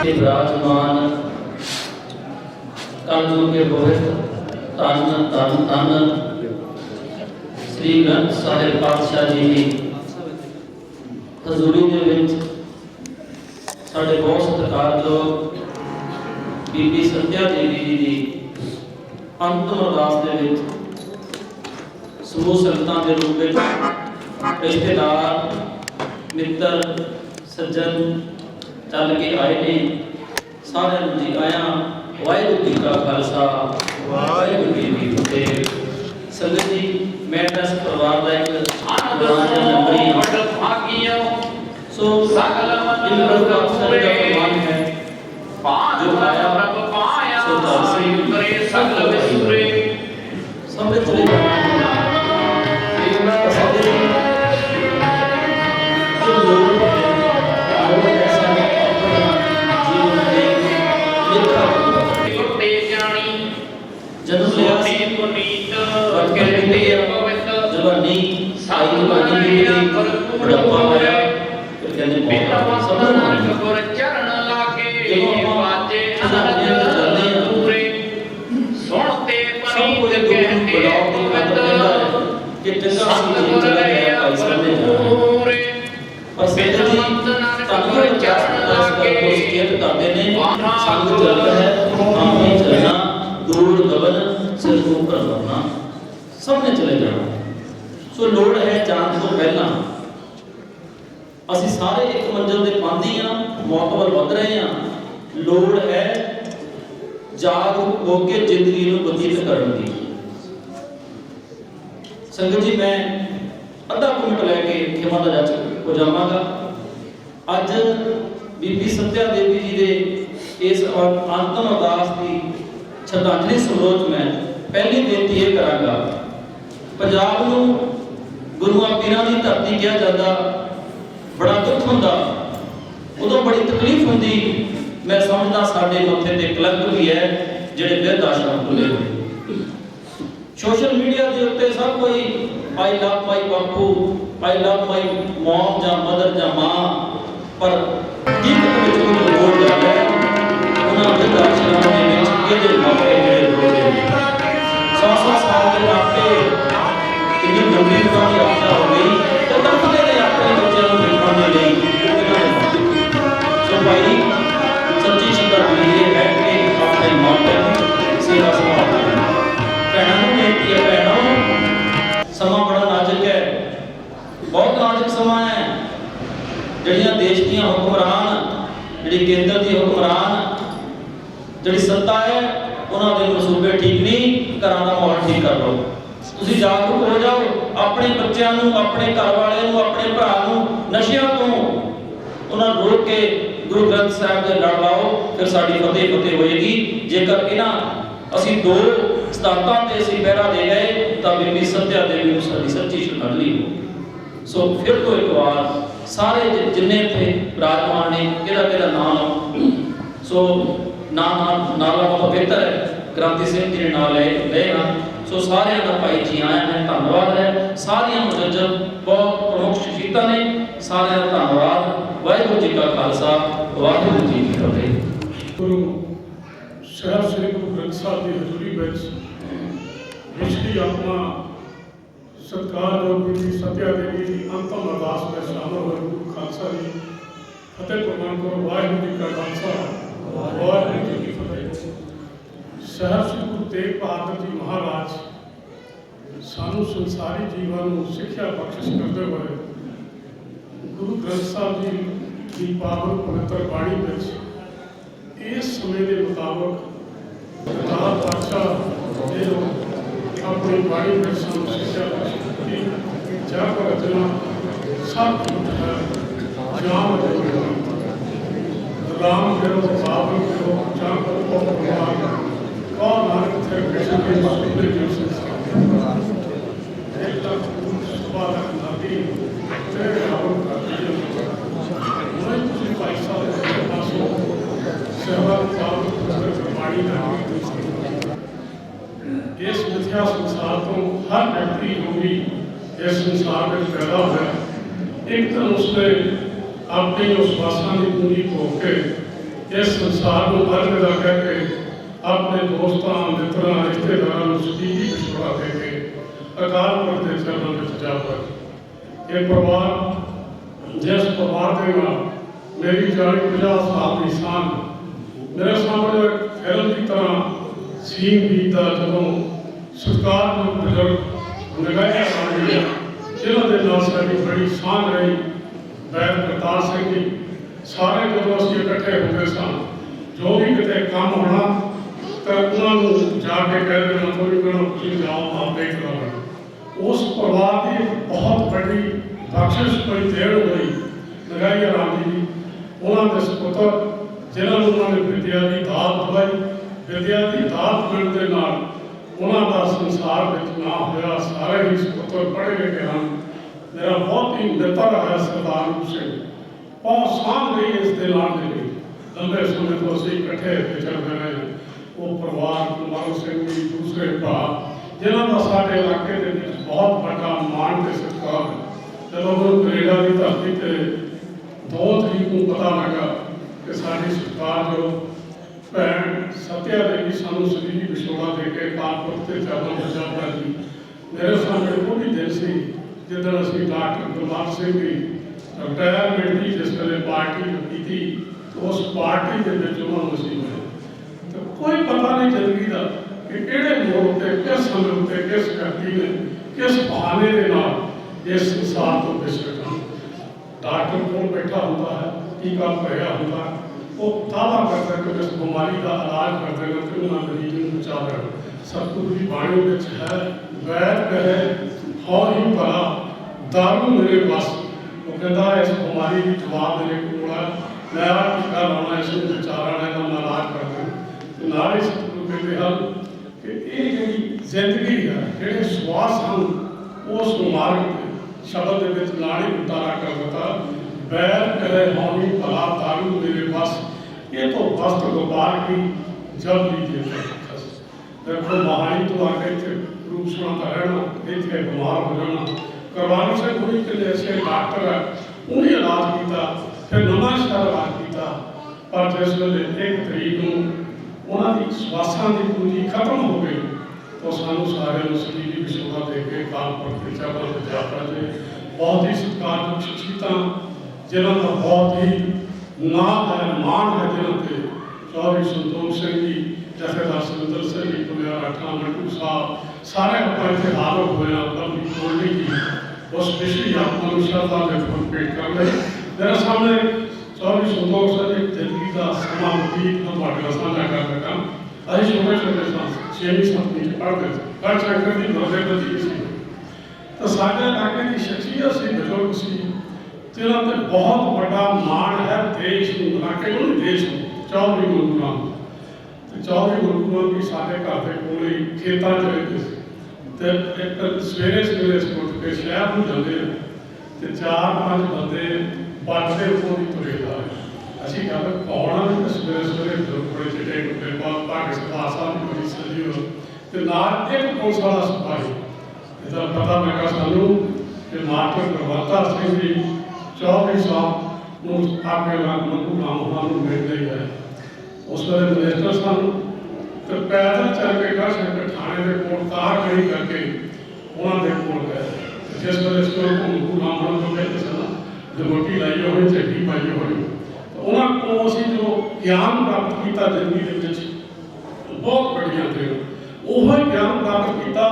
विराजमान कानून के गोविंद तन तन तन श्री ग्रंथ साहिब पातशाह जी की हजूरी ਦੇ ਵਿੱਚ ਸਾਡੇ ਬਹੁਤ ਸਤਿਕਾਰਯੋਗ ਬੀਬੀ ਸੰਧਿਆ ਦੇਵੀ ਜੀ ਦੀ ਅੰਤਮ ਅਰਦਾਸ ਦੇ ਵਿੱਚ ਸਮੂਹ ਸੰਗਤਾਂ ਦੇ ਰੂਪ ਵਿੱਚ ਰਿਸ਼ਤੇਦਾਰ ਮਿੱਤਰ ਸੱਜਣ ਚੱਲ ਕੇ ਆਏ ਨੇ ਸਾਰਿਆਂ ਨੂੰ ਜੀ ਆਇਆਂ। ਵਾਹਿਗੁਰੂ ਜੀ ਕਾ ਖਾਲਸਾ ਵਾਹਿਗੁਰੂ ਜੀ ਕੀ ਫਤਿਹ। ਸੰਗਤ ਜੀ मैं दस परिवार का एक सो सकल का अवसर का प्रमाण है जो आया सो दर्शन सकल विसुरे सब चले जो लोग ऐसा जीवन में लिखा जन्म लिया जवानी साई जवानी बुढ़ापा आया फिर कहने मौत सब गुर चरण लागे बाजे अनंत चलने पूरे सुनते पनीत कहते गोविंद कि चंगा सी चला गया भाई साहब पूरे और संगत जी तन चरण लागे उसके करते ने संग चल है आमी चलना दूर गगन सिर ऊपर करना सबने चले जाना। सो लोड़ है जान तो पहला ਅਸੀਂ ਸਾਰੇ ਇੱਕ ਮੰਜ਼ਿਲ ਦੇ ਪਾਂਦੀ ਆ ਮੌਤ ਵੱਲ ਵਧ ਰਹੇ ਆ। ਲੋੜ ਹੈ ਜਾਗ ਹੋ ਕੇ ਜ਼ਿੰਦਗੀ ਨੂੰ ਬਤੀਤ ਕਰਨ ਦੀ। ਸੰਗਤ ਜੀ ਮੈਂ ਅੱਧਾ ਮਿੰਟ ਲੈ ਕੇ ਖਿਮਾ ਦਾ ਜੱਜ ਹੋ ਜਾਵਾਂਗਾ। ਅੱਜ ਬੀਬੀ ਸੰਧਿਆ ਦੇਵੀ ਜੀ ਦੇ ਇਸ ਅੰਤਮ ਅਰਦਾਸ ਦੀ ਸ਼ਰਧਾਂਜਲੀ ਸਮਾਰੋਹ ਮੈਂ ਪਹਿਲੀ ਬੇਨਤੀ ਇਹ ਕਰਾਂਗਾ। ਪੰਜਾਬ ਨੂੰ ਗੁਰੂਆਂ ਪੀਰਾਂ ਦੀ ਧਰਤੀ ਕਿਹਾ ਜਾਂਦਾ, बड़ा दुख होंदा, उदों बड़ी तकलीफ होंदी। मैं समझदा साडे मत्थे ते कलंक भी है जिहड़े बिरध आश्रम खुले हुए। सोशल मीडिया के उत्ते सब कोई I love my Bapu, I love my mom जां मदर जां मां, पर हकीकत विच कोई बोल गया है उन्हां बिरध आश्रम दे विच किहड़े मापे जिहड़े ਸਮਾਂ ਬੜਾ ਨਾਜ਼ੁਕ ਹੈ, ਬਹੁਤ ਨਾਜ਼ੁਕ ਸਮਾਂ ਹੈ। ਜਿਹੜੀਆਂ ਦੇਸ਼ ਦੀਆਂ ਹੁਕਮਰਾਨ, ਜਿਹੜੀ ਕੇਂਦਰ ਦੀ ਹੁਕਮਰਾਨ ਜਿਹੜੀ ਸੱਤਾ ਹੈ, ਉਹਨਾਂ ਦੇ ਮਨਸੂਬੇ ਠੀਕ ਨਹੀਂ, ਘਰਾਂ ਦਾ ਮਾਹੌਲ ਠੀਕ ਕਰ ਲਓ। ਤੁਸੀਂ ਜਾਗਰੂਕ ਹੋ ਜਾਓ, ਆਪਣੇ ਬੱਚਿਆਂ ਨੂੰ, ਆਪਣੇ ਘਰ ਵਾਲਿਆਂ ਨੂੰ, ਆਪਣੇ ਭਰਾ ਨੂੰ ਨਸ਼ਿਆਂ ਤੋਂ ਉਹਨਾਂ ਨੂੰ ਰੋਕ ਕੇ ਗੁਰੂ ਗ੍ਰੰਥ ਸਾਹਿਬ ਦੇ ਲੜ ਲਾਓ, ਫਿਰ ਸਾਡੀ ਫਤਿਹ ਫਤਿਹ ਹੋਏਗੀ। ਜੇਕਰ ਇਹਨਾਂ ਅਸੀਂ ਦੋ ਸਿਧਾਂਤਾਂ ਤੇ ਅਸੀਂ ਪਹਿਰਾ ਦੇ ਗਏ ਤਾਂ ਬੀਬੀ ਸੱਤਿਆ ਦੇਵੀ ਨੂੰ ਸਾਡੀ ਸੱਚੀ ਸ਼ਰਧਾਂਜਲੀ ਹੋਊਗੀ। ਸੋ ਫਿਰ ਤੋਂ ਇੱਕ ਵਾਰ ਸਾਰੇ ਜਿੰਨੇ ਇੱਥੇ ਵਿਰਾਜਮਾਨ ਨੇ, ਕਿਹਦਾ ਕਿਹਦਾ ਨਾਮ, ਸੋ ਨਾਮ ਪਵਿੱਤਰ ਹੈ, ਕ੍ਰਾਂਤੀ ਸਿੰਘ ਜੀ ਨੇ ਨਾਮ ਲਏ ਹਨ। ਸੋ ਸਾਰਿਆਂ ਦਾ ਭਾਈ ਜੀ ਆਇਆਂ ਹੈ, ਧੰਨਵਾਦ ਹੈ। ਸਾਰੀਆਂ ਮੁਜੱਜਬ ਬਹੁਤ ਪ੍ਰਮੁੱਖ ਸ਼ਖਸੀਅਤਾਂ ਨੇ, ਸਾਰਿਆਂ ਦਾ ਧੰਨਵਾਦ। ਵਾਹਿਗੁਰੂ ਜੀ ਕਾ ਖਾਲਸਾ, ਵਾਹਿਗੁਰੂ ਜੀ ਕੀ ਫਤਿਹ। ਗੁਰੂ ਸਾਹਿਬ ਸ੍ਰੀ ਗੁਰੂ ਗ੍ਰੰਥ ਸਾਹਿਬ ਦੀ ਹਜ਼ੂਰੀ ਵਿੱਚ ਪਿਛਲੀ ਆਪਣਾ ਸਤਿਕਾਰਯੋਗ ਬੀਬੀ ਸੱਤਿਆ ਦੇਵੀ ਦੀ ਅੰਤਮ ਅਰਦਾਸ ਵਿੱਚ ਸ਼ਾਮਲ ਹੋਏ ਗੁਰੂ ਖਾਲਸਾ ਜੀ ਫਤਿਹ ਪ੍ਰਵਾਨ ਕਰੋ। ਵਾਹਿਗੁਰੂ ਜੀ ਕਾ ਖਾਲਸਾ, ਵਾਹਿਗੁਰੂ ਜੀ ਕੀ ਫਤਿਹ। ਸਾਹਿਬ ਸ੍ਰੀ ਗੁਰੂ ਤੇਗ ਬਹਾਦਰ ਜੀ ਮਹਾਰਾਜ ਸਾਨੂੰ ਸੰਸਾਰੀ ਜੀਵਨ ਨੂੰ ਸਿੱਖਿਆ ਬਖਸ਼ਿਸ਼ ਕਰਦੇ ਹੋਏ ਗੁਰੂ ਗ੍ਰੰਥ ਸਾਹਿਬ ਜੀ ਦੀ ਪਾਵਨ ਪਵਿੱਤਰ ਬਾਣੀ ਵਿੱਚ ਇਸ ਸਮੇਂ ਦੇ ਮੁਤਾਬਕ ਅਕਾਲ ਪਾਤਸ਼ਾਹ ਨੇ ਆਪਣੀ ਬਾਣੀ ਵਿੱਚ ਸਾਨੂੰ ਸਿੱਖਿਆ ਬਖਸ਼ਿਸ਼ ਕੀਤੀ ਕਿ ਜਪ ਰਚਨਾ ਸਭ ਹੈ ਜਾਮ ਰਾਮ ਕਰੋ ਬਾਬਲ ਕਰੋ ਚਾਹ ਕਰੋ ਭਗਵਾਨ ਕੌਣ ਨਾਨਕ ਥੇ ਕ੍ਰਿਸ਼ਨ ਕੇ ਸੁਪਰ ਜੀਸਸ ਇੱਕ ਲੱਖ ਸੁਭਾਨ ਨਦੀ ਤੇਰੇ ਨਾਮ ਕਰਦੀ ਹੈ। ਉਹਨਾਂ ਤੁਸੀਂ ਭਾਈ ਸਾਹਿਬ ਦੇ ਪਾਸੋਂ ਸੇਵਾ ਪਾਵਨ ਬਾਣੀ ਦਾ ਇਸ ਮਿਥਿਆ ਸੰਸਾਰ ਤੋਂ ਹਰ ਵਿਅਕਤੀ ਜੋ ਵੀ ਇਸ ਸੰਸਾਰ ਵਿੱਚ ਪੈਦਾ ਹੋਇਆ, ਇੱਕ ਤਾਂ ਉਸਨੇ ਆਪਣੀ ਉਸ ਵਾਸਾਂ ਦੀ ਪੂਰੀ ਹੋ ਕੇ ਇਸ ਸੰਸਾਰ ਨੂੰ ਅਲਵਿਦਾ ਕਹਿ ਕੇ ਆਪਣੇ ਦੋਸਤਾਂ, ਮਿੱਤਰਾਂ, ਰਿਸ਼ਤੇਦਾਰਾਂ ਨੂੰ ਸਦੀਵੀ ਵਿਛੋੜਾ ਦੇ ਕੇ ਅਕਾਲ ਪੁਰਖ ਦੇ ਚਰਨਾਂ ਵਿੱਚ ਜਾ ਪਏ। ਇਹ ਪਰਿਵਾਰ ਜਿਸ ਪਰਿਵਾਰ ਦੇ ਨਾਲ ਮੇਰੀ 40-50 ਸਾਲ ਦੀ ਸਾਂਝ ਮੇਰੇ ਸਾਹਮਣੇ ਫਿਲਮ ਦੀ ਤਰ੍ਹਾਂ ਸੀਨ ਬੀਤਦਾ, ਜਦੋਂ ਸਰਕਾਰ ਨੂੰ ਬਜ਼ੁਰਗ ਨਗਾਇਆ ਸਾਂਝੀ ਜਿਨ੍ਹਾਂ ਦੇ ਨਾਲ ਸਾਡੀ ਬੜੀ ਸਾਂਝ ਰਹੀ, ਵੈਦ ਕਰਤਾਰ ਸਿੰਘ ਜੀ ਸਾਰੇ ਜਦੋਂ ਅਸੀਂ ਇਕੱਠੇ ਹੁੰਦੇ ਸਨ, ਜੋ ਵੀ ਕਿਤੇ ਕੰਮ ਹੋਣਾ ਤਾਂ ਉਹਨਾਂ ਨੂੰ ਜਾ ਕੇ ਕਹਿ ਦੇਣਾ, ਥੋੜੀ ਕਹਿਣਾ ਤੁਸੀਂ ਜਾਓ ਆਪੇ ਕਰਾਉਣਾ। ਉਸ ਪਰਿਵਾਰ ਦੀ ਬਹੁਤ ਵੱਡੀ ਬਖਸ਼ਿਸ਼ ਕੋਈ ਦੇਣ ਹੋਈ ਨਗਾਈਆ ਰਾਮ ਜੀ, ਉਹਨਾਂ ਦੇ ਸੁਪੁੱਤਰ ਜਿਨ੍ਹਾਂ ਨੂੰ ਉਹਨਾਂ ਨੇ ਵਿਦਿਆ ਦੀ ਦਾਤ ਦਵਾਈ। ਵਿਦਿਆ ਦੀ ਦਾਤ ਮਿਲਣ ਦੇ ਨਾਲ ਉਹਨਾਂ ਦਾ ਸੰਸਾਰ ਵਿੱਚ ਨਾ ਹੋਇਆ, ਸਾਰੇ ਹੀ ਸੁਪੁੱਤਰ ਪੜ੍ਹੇ ਲਿਖੇ ਹਨ। ਮੇਰਾ ਬਹੁਤ ਹੀ ਮਿੱਤਰ ਹੈ ਸਰਦਾਰ ਰੂਪ ਸਿੰਘ, ਬਹੁਤ ਸਾਂਝ ਰਹੀ ਇਸ ਦੇ ਨਾਲ ਦੇ ਲਈ, ਲੰਬੇ ਸਮੇਂ ਤੋਂ ਅਸੀਂ ਇਕੱਠੇ ਵਿਚਰਦੇ ਰਹੇ। ਉਹ ਪਰਿਵਾਰ ਕੁਲਵੰਤ ਸਿੰਘ ਜੀ, ਦੂਸਰੇ ਭਰਾ ਜਿਨ੍ਹਾਂ ਦਾ ਸਾਡੇ ਇਲਾਕੇ ਦੇ ਵਿੱਚ ਬਹੁਤ ਵੱਡਾ ਮਾਣ ਤੇ ਸਤਿਕਾਰ ਹੈ। ਜਦੋਂ ਉਹ ਕੈਨੇਡਾ ਦੀ ਧਰਤੀ ਤੇ 2 ਤਰੀਕ ਨੂੰ ਪਤਾ ਲੱਗਾ ਕਿ ਸਾਡੀ ਸਤਿਕਾਰਯੋਗ ਭੈਣ ਸੱਤਿਆ ਦੇਵੀ ਸਾਨੂੰ ਸਦੀਵੀ ਵਿਛੋੜਾ ਦੇ ਕੇ ਕਾਲਪੁਰਖ ਤੇ ਚਰਨਾਂ ਵਿੱਚ ਜਾ ਪਈ, ਮੇਰੇ ਸਾਹਮਣੇ ਉਹ ਵੀ ਦਿਨ ਸੀ ਜਿੱਦਣ ਅਸੀਂ ਡਾਕਟਰ ਗੁਰਬਖਸ਼ ਸਿੰਘ ਦੀ ਰਿਟਾਇਰਮੈਂਟ ਦੀ ਜਿਸ ਵੇਲੇ ਪਾਰਟੀ ਕੀਤੀ, ਉਸ ਪਾਰਟੀ ਦੇ ਵਿੱਚ ਉਹਨਾਂ ਨੂੰ ਅਸੀਂ ਮਿਲੇ। ਤਾਂ ਕੋਈ ਪਤਾ ਨਹੀਂ ਜ਼ਿੰਦਗੀ ਦਾ ਕਿ ਕਿਹੜੇ ਮੋੜ ਉੱਤੇ, ਕਿਸ ਸਮੇਂ ਉੱਤੇ, ਕਿਸ ਵਿਅਕਤੀ ਨੇ, ਕਿਸ ਬਹਾਨੇ ਦੇ ਨਾਲ ਇਸ ਸੰਸਾਰ ਤੋਂ ਵਿਛੜ ਜਾਣਾ। ਡਾਕਟਰ ਕੋਲ ਬੈਠਾ ਹੁੰਦਾ ਹੈ, ਟੀਕਾ ਭਰਿਆ ਹੁੰਦਾ, ਉਹ ਦਾਅਵਾ ਕਰਦਾ ਕਿ ਇਸ ਬਿਮਾਰੀ ਦਾ ਇਲਾਜ ਕਰ ਦੇਣਾ ਤੇ ਉਹਨਾਂ ਮਰੀਜ਼ ਨੂੰ ਬਚਾ ਲੈਣਾ। ਸਤਿਗੁਰੂ ਦੀ ਬਾਣੀ ਵਿੱਚ ਹੈ, ਵੈਦ ਕਹੇ ਹਉ ਹੀ ਭਲਾ ਦਾਰੂ ਮੇਰੇ ਬਸ। ਉਹ ਕਹਿੰਦਾ ਇਸ ਬਿਮਾਰੀ ਦੀ ਜਵਾਬ ਮੇਰੇ ਕੋਲ ਹੈ, ਮੈਂ ਆਹ ਟੀਕਾ ਲਾਉਣਾ, ਇਸ ਨੂੰ ਬਚਾ ਲੈਣਾ, ਇਹਦਾ ਮੈਂ ਇਲਾਜ ਕਰ ਦੇਣਾ। ਤੇ ਨਾਲ ਹੀ ਸਤਿਗੁਰੂ ਕਹਿੰਦੇ ਹਨ ਕਿ ਇਹ ਜਿਹੜੀ ਜ਼ਿੰਦਗੀ ਹੈ, ਜਿਹੜੇ ਸਵਾਸ ਹਨ, ਉਸ ਮਾਰਗ ਤੇ ਸ਼ਬਦ ਦੇ ਵਿੱਚ ਨਾਲ ਹੀ ਉਤਾਰਾ ਕਰ ਦਿੱਤਾ, ਵੈਦ ਕਹੇ ਹਉ ਹੀ ਭਲਾ ਦਾਰੂ ਮੇਰੇ ਬਸ, ਇਹ ਤੋਂ ਵਸਤ ਗੋਪਾਲ ਕੀ ਜਬ ਲੀਜੀਏ। ਦੇਖੋ ਮਹਾਲੀ ਤੋਂ ਆ ਕੇ ਇੱਥੇ ਰੂਪ ਸੁਣਾਉਂਦਾ ਰਹਿਣਾ, ਇੱਥੇ ਬਿਮਾਰ ਹੋ ਜਾਣਾ। ਕਰਵਾਨੀ ਸਿੰਘ ਕੋਈ ਕਿਤੇ ਐਸੇ ਡਾਕਟਰ ਹੈ, ਉਹਨੇ ਇਲਾਜ ਕੀਤਾ, ਫਿਰ ਨਵਾਂ ਸ਼ਹਿਰ ਇਲਾਜ ਕੀਤਾ, ਪਰ ਜਿਸ ਵੇਲੇ 1 ਤਰੀਕ ਨੂੰ ਉਹਨਾਂ ਦੀ ਸਵਾਸਾਂ ਦੀ ਪੂੰਜੀ ਖਤਮ ਹੋ ਗਈ ਤਾਂ ਸਾਨੂੰ ਸਾਰਿਆਂ ਨੂੰ ਸਦੀਵੀ ਵਿਛੋੜਾ ਦੇ ਕੇ ਕਾਲਪੁਰਖ ਦੇ ਚਰਨਾਂ ਵਿੱਚ ਯਾਤਰਾ ਦੇ ਬਹੁਤ ਹੀ ਸਤਿਕਾਰਯੋਗ ਸ਼ਖਸੀਅਤਾਂ ਜਿਨ੍ਹਾਂ ਦਾ ਬਹੁਤ ਹੀ ਨਾਮ ਹੈ, ਮਾਣ ਹੈ, ਜਿਨ੍ਹਾਂ ਤੇ ਚੌਧਰੀ ਸੰਤੋਖ ਸਿੰਘ ਜੀ, ਜਥੇਦਾਰ ਸੁਰਿੰਦਰ ਸਿੰਘ ਜੀ, ਪੁਲਿਆਰਾ ਠਾਣਾ साहब सारे अपने इतने हाल हुए अपनी बोलने की उस विषय आप श्रद्धा में फुल पेट कर रहे मेरे सामने चौबीस संतोष सर जिंदगी का समा बतीत साझा कर लगा अभी छोटे छोटे छेवीं सतवीं पढ़ते थे गढ़ शंकर की दौरे बती सी तो साढ़े इलाके की शख्सियत से बुजुर्ग सी जिन्हों ते बहुत बड़ा माण है देश इलाके को देश चौधरी गुरु नाम चौधरी गुरु भी साढ़े घर के कोल खेतों च रहते एक सवेरे सवेरे उठ के शहर में जाते तो 4-5 बंदे बट के उतों भी तुरे जा असी गल कौन सवेरे सवेरे बड़े चिट्टे कुत्ते भाग सरदार साहब की बड़ी सजी हो तो नाल एक पुलिस वाला सिपाही इसका पता लगा सानू कि मास्टर गुरवत्ता सिंह जी चौधरी साहब आगे मंगू राम उन्होंने मिल रही है उस वे मिनिस्टर सन तो पैदल चल के गढ़ शंकर थाने के कोल कार खड़ी करके उन्होंने कोल गए जिस वे स्कूल मंगू राम को कहते सन जमोटी लाई हो झंडी पाई हो तो उन्होंने को असी जो ज्ञान प्राप्त किया जिंदगी के बहुत बड़िया थे वह ज्ञान प्राप्त किया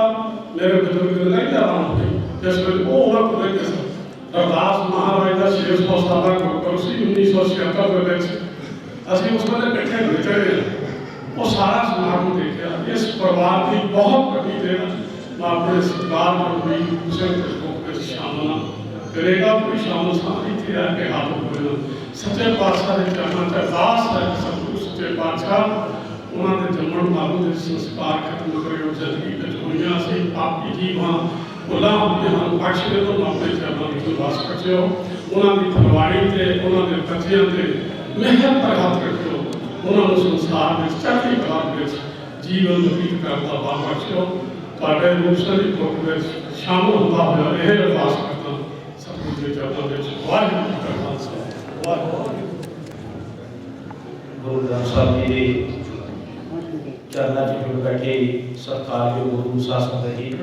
मेरे बुजुर्ग नहीं आराम हुई जिस वे वो उन्होंने को देखते सन रविदास महाराज का 600 साल गुरपुरब से 1976 में ਅਸੀਂ ਉਸ ਵੇਲੇ ਇਕੱਠੇ ਵਿਚਰੇ ਉਹ ਸਾਰਾ ਸਮਾਗਮ ਦੇਖਿਆ ਇਸ ਪਰਿਵਾਰ ਦੀ ਬਹੁਤ ਵੱਡੀ ਦੇਣ ਮੈਂ ਆਪਣੇ ਸਰਕਾਰ ਨੂੰ ਵੀ ਉਸੇ ਰੂਪ ਵਿੱਚ ਸ਼ਾਮਲ ਹਾਂ ਕਰੇਗਾ ਵੀ ਸ਼ਾਮਲ ਸਾਂ ਇੱਥੇ ਆ ਕੇ ਹੱਥ ਜੋੜਨਾ ਸੱਚੇ ਪਾਤਸ਼ਾਹ ਦੇ ਚਰਨਾਂ 'ਚ ਅਰਦਾਸ ਹੈ ਸਤਿਗੁਰੂ ਸੱਚੇ ਪਾਤਸ਼ਾਹ ਉਹਨਾਂ ਦੇ ਜੰਮਣ ਮਰਨ ਦੇ ਸੰਸਕਾਰ ਖਤਮ ਕਰਿਓ ਜ਼ਿੰਦਗੀ ਵਿੱਚ ਹੋਈਆਂ ਸੀ ਆਪੀ ਜੀਵਾਂ ਉਹਨਾਂ ਨੂੰ ਬਖਸ਼ ਦੇ ਤੋਂ ਆਪਣੇ ਚਰਨਾਂ ਵਿੱਚ ਵਾਸ ਬਖਸ਼ਿਓ ਉਹਨਾਂ ਦੀ ਫਰਵਾੜੀ ਤੇ ਉਹਨਾਂ ਦੇ ਬੱਚਿਆਂ ਤੇ मेहनत पर हाथ रखो उन्होंने संसार में चढ़ती कला में जीवन व्यतीत करता बाल बख्शो ਤੁਹਾਡੇ ਰੂਸਰੀ ਗਰੁੱਪ ਵਿੱਚ ਸ਼ਾਮਲ ਹੁੰਦਾ ਹੋਇਆ ਇਹ ਅਰਦਾਸ ਕਰਦਾ ਸਤਿਗੁਰੂ ਦੇ ਚਰਨਾਂ ਵਿੱਚ ਵਾਹਿਗੁਰੂ ਜੀ ਕਾ ਖਾਲਸਾ ਵਾਹਿਗੁਰੂ ਗੁਰੂ ਗ੍ਰੰਥ ਸਾਹਿਬ ਜੀ ਦੇ ਚਰਨਾਂ 'ਚ ਜੁੜ ਬੈਠੇ ਸਤਿਕਾਰਯੋਗ ਗੁਰੂ ਸ਼ਾਸਨ ਜੀ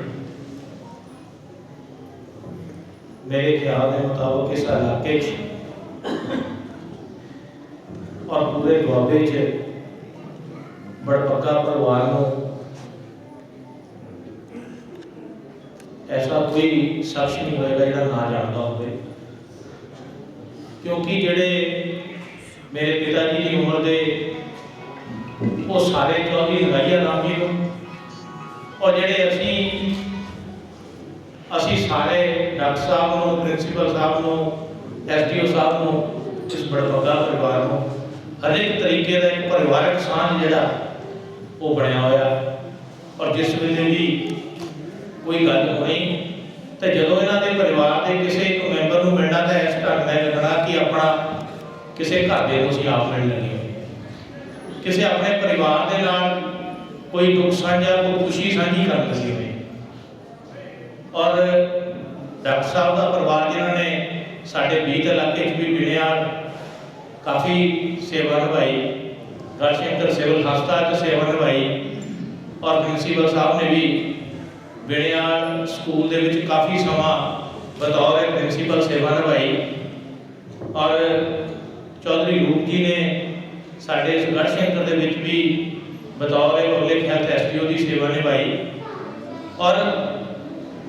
ਮੇਰੇ ਖਿਆਲ ਦੇ ਮੁਤਾਬਕ ਇਸ ਇਲਾਕੇ 'ਚ और पूरे दुआबे च बड़पक्का परिवार को ऐसा कोई शख्स नहीं होएगा जो ना जानता हो क्योंकि जेडे मेरे पिताजी की उम्र के वो सारे चौधरी लगाइया राम जी को और जेडे असी सारे डॉक्टर साहब को प्रिंसीपल साहब को SDO साहब को इस बड़पक्का परिवार को हर एक तरीके का एक परिवारक साझ जोड़ा वो बनया होया और जिस वेले भी कोई गल होनी तो जो इन्हों के परिवार के किसी एक मैंबर को मिलना तो इस ढंग का लगना कि अपना किसी घर के असीं आप मिल लगे किसी अपने परिवार के नाल कोई दुख साझा कोई खुशी साझी कर लगी हुई और डॉक्टर साहब का परिवार जिन्होंने साढ़े 20 इलाके भी मिलिया काफ़ी सेवा निभाई गढ़ शंकर सिविल हस्पताल सेवा निभाई और प्रिंसीपल साहब ने भी बेड़ियाल स्कूल के काफ़ी समा बतौर प्रिंसीपल सेवा निभाई और चौधरी रूप जी ने साढ़े गढ़ शंकर के भी बतौर पब्लिक हैल्थ SDO की सेवा निभाई और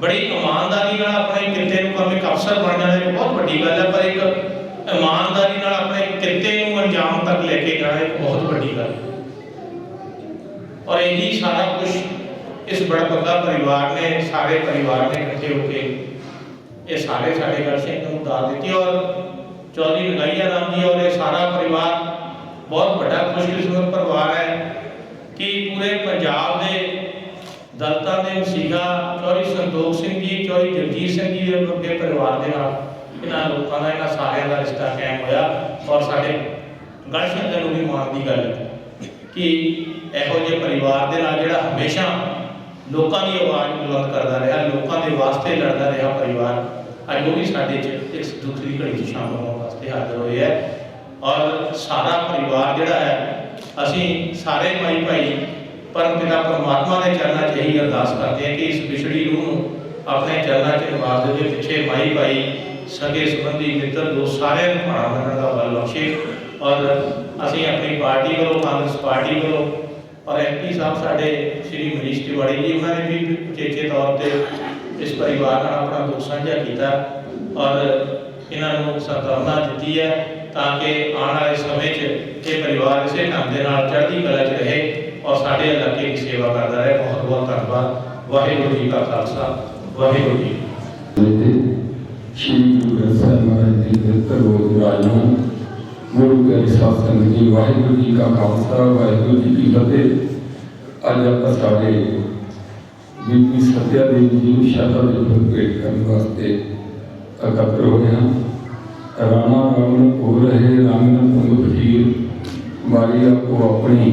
बड़ी ईमानदारी अपने किते को एक अफसर बन जाना एक बहुत बड़ी गल है पर एक ईमानदारी अपने किते अंजाम तक लेके जाना एक बहुत बड़ी गल और यही सारा कुछ इस बड़पक्का परिवार ने सारे परिवार ने इकट्ठे होकर ये सारे साढ़े गढ़ शंकर को दाद दी और चौधरी लगाइया राम जी और ये सारा परिवार बहुत बड़ा खुशकिस्मत परिवार है कि पूरे पंजाब के दलतां के मसीहा चौधरी संतोख सिंह जी चौधरी जगजीत सिंह जी के परिवार के नाल इन्हां लोकां दा इन्हां सारियां दा रिश्ता कायम होया और साडे गढ़ शंकर नूं भी माण दी गल कि इहो जिहे परिवार दे नाल जिहड़ा हमेशा लोकां दी आवाज़ बुलंद करदा रहा लोकां दे वास्ते लड़दा रहा परिवार अज वो भी साडे च इस दुख दी घड़ी च शामिल होने वास्ते हाज़र होए है और सारा परिवार जिहड़ा है असीं सारे भाई भाई परम पिता परमात्मा के चरणों च यही अरदास करते हैं कि इस पिछड़ी रूह अपने चरणों च निवास दे पिछे माई भाई सगे संबंधी मित्र दोस्त सारे भाड़ा मनण का बल बख्शे और असीं अपनी पार्टी वालों कांग्रेस पार्टी वालों और MP साहब साढ़े श्री मनीष तिवाड़ी जी उन्होंने भी उचेचे तौर पर इस परिवार नाल अपना दुख साझा किया और इन्हों सांत्वना दी है ताकि आने वाले समय ये परिवार इस ढंग के नाल चढ़ती कला च रहे और साढ़े इलाके की सेवा करता रहे। बहुत बहुत धन्यवाद। वाहिगुरू जी का खालसा वाहिगुरू जी। श्री गुरु ग्रंथ साहिब महाराज जी के तरबोध विराजमान गुरु के साथ संगत जी, वाहिगुरू जी का खालसा वाहिगुरू जी की फतेह। अज आप सारे बीबी सत्या देवी जी को श्रद्धा भेंट करने वास्ते एकत्र हो गए हैं। राणा रावण हो रहे रामन तुम फकीर बारी आपको अपनी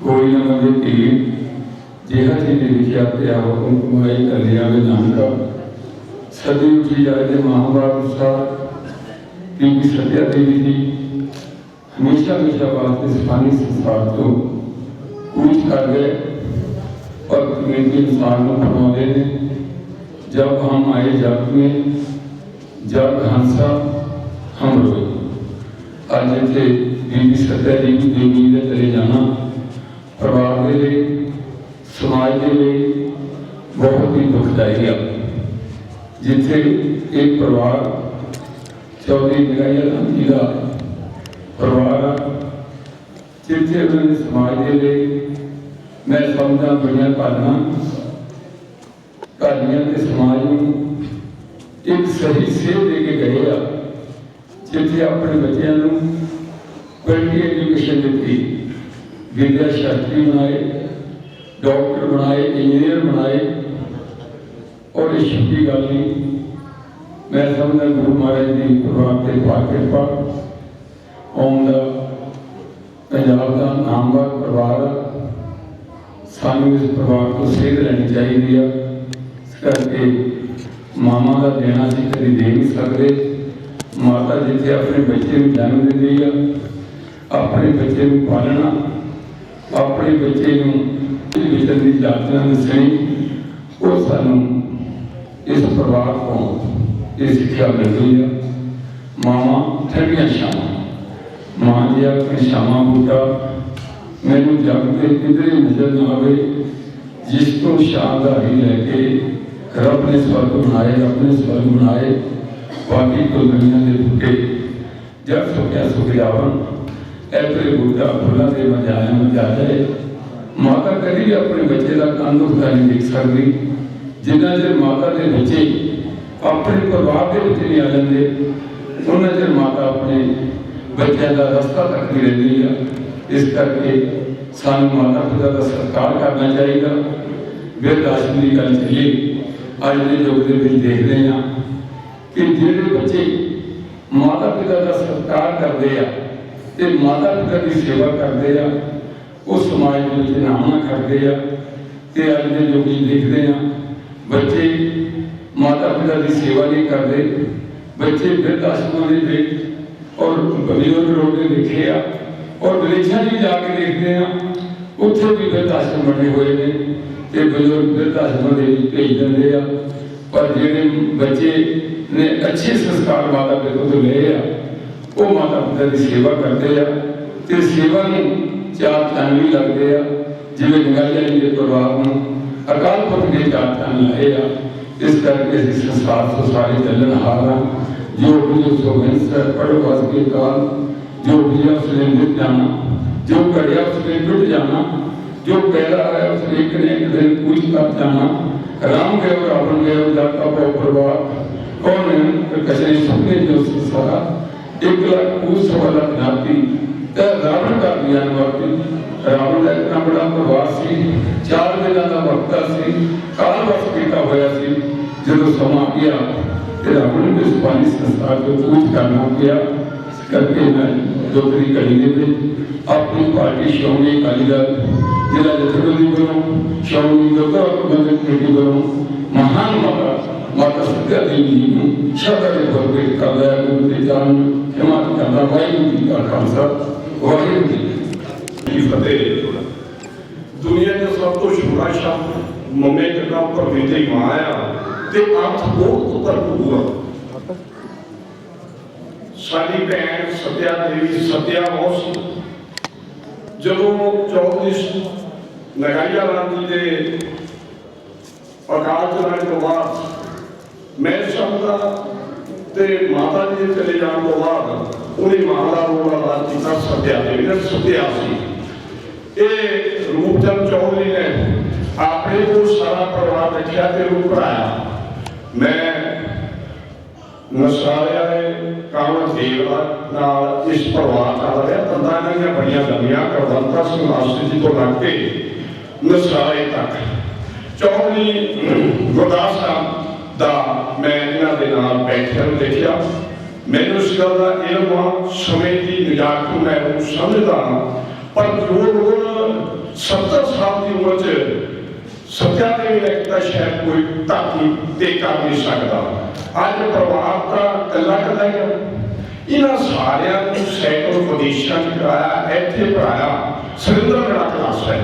कोई न मजे तीर जिहा जी ने लिखा पिया हुक्म कमाए कर लिया वे नानका सदी उठी जाए थे महाभारत सार बीबी सत्या देवी जी हमेशा हमेशा वास्ते सिफानी संसार तो कूच कर गए और कमेटी इंसान को फरमाते हैं जब हम आए जग में जग हंसा हम रोए। अज इतने बीबी सत्या देवी देवी ने चले जाना परिवार के लिए समाज के लिए बहुत ही दुखदाई है। जिथे एक परिवार चौधरी निगाहिया राम जी का परिवार जिथे उन्होंने समाज के लिए मैं समझा बड़िया घालना घालिया के समाज में एक सही सेध दे के गए आ जिथे अपने बच्चों क्वालिटी एजुकेशन दी विद्या शास्त्री बनाए डॉक्टर बनाए इंजीनियर बनाए और ये छुट्टी गल नहीं। मैं समझदा गुरु महाराज जी परिवार के पाक कृपा कौम का पंजाब का नामवर परिवार सानू इस परिवार को सेध लेनी चाहिए। इस करके मामा का देना असीं कभी दे नहीं सकते। माता जिथे अपने बच्चे को जन्म दी है अपने बच्चे को पालना अपने बच्चे को विचर की जातियां दसनी वो सानू इस परिवार को ये शिक्षा मिलती है। मामा ठंडिया शामा मां जी अपनी शामा बूटा मैनू जग के किधरे नजर न आवे जिस तो शानदारी लैके रब ने स्वर्ग बनाए अपने स्वर्ग बनाए बाकी तो दुनिया के बूटे जब सुखिया सुख जावन ऐसे बूटा फुलों के मजाया मजा जाए। माता कभी भी अपने बच्चे का कंध उठा नहीं देख सकती जिन्ना चर माता के बच्चे अपने परिवार के बच्चे नहीं आ जाते उन्ना चर माता अपने बच्चों का रास्ता तक नहीं रहती है। इस करके सानू माता पिता का सत्कार करना चाहिए। वृद्ध आश्रम की गल चली अज के युग के देख रहे हैं कि जिहड़े बच्चे माता पिता का सत्कार करते हैं माता पिता की सेवा करते हैं वो समाज में नामना करते हैं। अज के युग देखते हैं बच्चे माता पिता की सेवा नहीं करते बच्चे वृद्ध आश्रमों के और बजुर्ग लोग देखे आ और विदेशों भी जाके देखते हैं उत्थे भी वृद्ध आश्रम बने हुए हैं तो बजुर्ग वृद्ध आश्रमों के भेज देंगे पर जेडे बच्चे ने अच्छे संस्कार माता पिता तो ले वो माता पिता की सेवा करते हैं तो सेवा में चार चंद भी लगते हैं जिवें निगाहिया जी के परिवार में अकाल पुरख के चार चंद लाए आ। इस करके संसार तो सारे चलन हार जो भी सुगंध पढ़ो वस के काल जो भी उसने मिट जाना जो घड़िया उसने टूट जाना जो पैदा है उसने एक ने एक दिन पूछ कर जाना। राम गए रावण गए जाता बहु परिवार कौन है कसरे सपने जो सारा 1 लाख पूछ सवा लाख जाती रावण का ज्ञान वाती रावण का इतना बड़ा परिवार सी 4 दिनों का वक्त सी काल वस किया होया सी जो समा गया रावण ने इस पानी संसार को पूछ करना किया करके मैं दोपहरी कड़ी में अपनी पार्टी श्रोमणी अकाली दल जिला जथेबंदी बनो श्रोमणी लोका प्रबंधक कमेटी बनो महान माता सत्या देवी जी को श्रद्धा के भर भेंट कर दिया गुरु के जान हिमात करना वाहिगुरू जी का खालसा वाहिगुरू जी की फतेह। दुनिया के सब तो छोटा शब्द मम्मे के नाम पर बीते माया ते अर्थ बहुत भरपूर साडी भैन सत्या देवी सत्या मौसी जो चौधरी ਨਗਾਈਆ ਰਾਮ ਜੀ ਦੇ ਅਕਾਲ ਚਲਾਣੇ ਤੋਂ ਬਾਅਦ ਮੈਂ ਸਮਝਦਾ ਤੇ ਮਾਤਾ ਜੀ ਦੇ ਚਲੇ ਜਾਣ ਤੋਂ ਬਾਅਦ ਉਹਨੇ ਮਾਂ ਦਾ ਰੋਲ ਅਦਾ ਕੀਤਾ ਸੱਤਿਆ ਦੇਵੀ ਨੇ ਸੁੱਤਿਆ ਸੀ। ਇਹ ਰੂਪਚੰਦ ਚੌਧਰੀ ਨੇ ਆਪਣੇ ਕੋਲ ਸਾਰਾ ਪਰਿਵਾਰ ਰੱਖਿਆ ਤੇ ਰੂਪ ਪੜਾਇਆ। ਮੈਂ ਨਸਾਰਿਆ ਦੇ ਕਾਮਨ ਦੇਵ ਨਾਲ ਇਸ ਪਰਿਵਾਰ ਨਾਲ ਰਿਹਾ। ਤੰਦਾਂ ਇਹਨਾਂ ਦੀਆਂ ਬੜੀਆਂ ਲੰਮੀਆਂ ਕਰਵੰਤਾ ਸਿੰਘ ਮਾਸਟਰ ਜੀ ਤੋਂ ਲੱਗ ਕੇ ਨਸਾਰੇ ਤੱਕ ਚੌਧਰੀ ਗੁਰਦਾਸ ਸਾਹਿਬ ਦਾ ਮੈਂ ਇਹਨਾਂ ਦੇ ਨਾਲ ਬੈਠਿਆ ਨੂੰ ਦੇਖਿਆ। ਮੈਨੂੰ ਇਸ ਗੱਲ ਦਾ ਇਲਮ ਆ, ਸਮੇਂ ਦੀ ਨਿਜਾਤ ਨੂੰ ਮੈਂ ਉਹਨੂੰ ਸਮਝਦਾ ਹਾਂ, ਪਰ ਜੋ ਰੋਲ 70 ਸਾਲ ਦੀ ਉਮਰ 'ਚ ਸੱਤਿਆ ਦੇ ਵੀ ਤਾਂ ਸ਼ਾਇਦ ਕੋਈ ਧਰਤੀ ਤੇ ਕਰ ਨਹੀਂ ਸਕਦਾ। ਅੱਜ ਪਰਿਵਾਰ ਦਾ ਕੱਲਾ ਕੱਲਾ ਹੀ ਇਹਨਾਂ ਸਾਰਿਆਂ ਨੂੰ ਸੈਕਲ ਵਿਦੇਸ਼ਾਂ 'ਚ ਕਰਾਇਆ, ਇੱਥੇ ਪੜਾਇਆ। ਸੁਰਿੰਦਰ ਮੇਰਾ ਕਲਾਸ ਹੈ।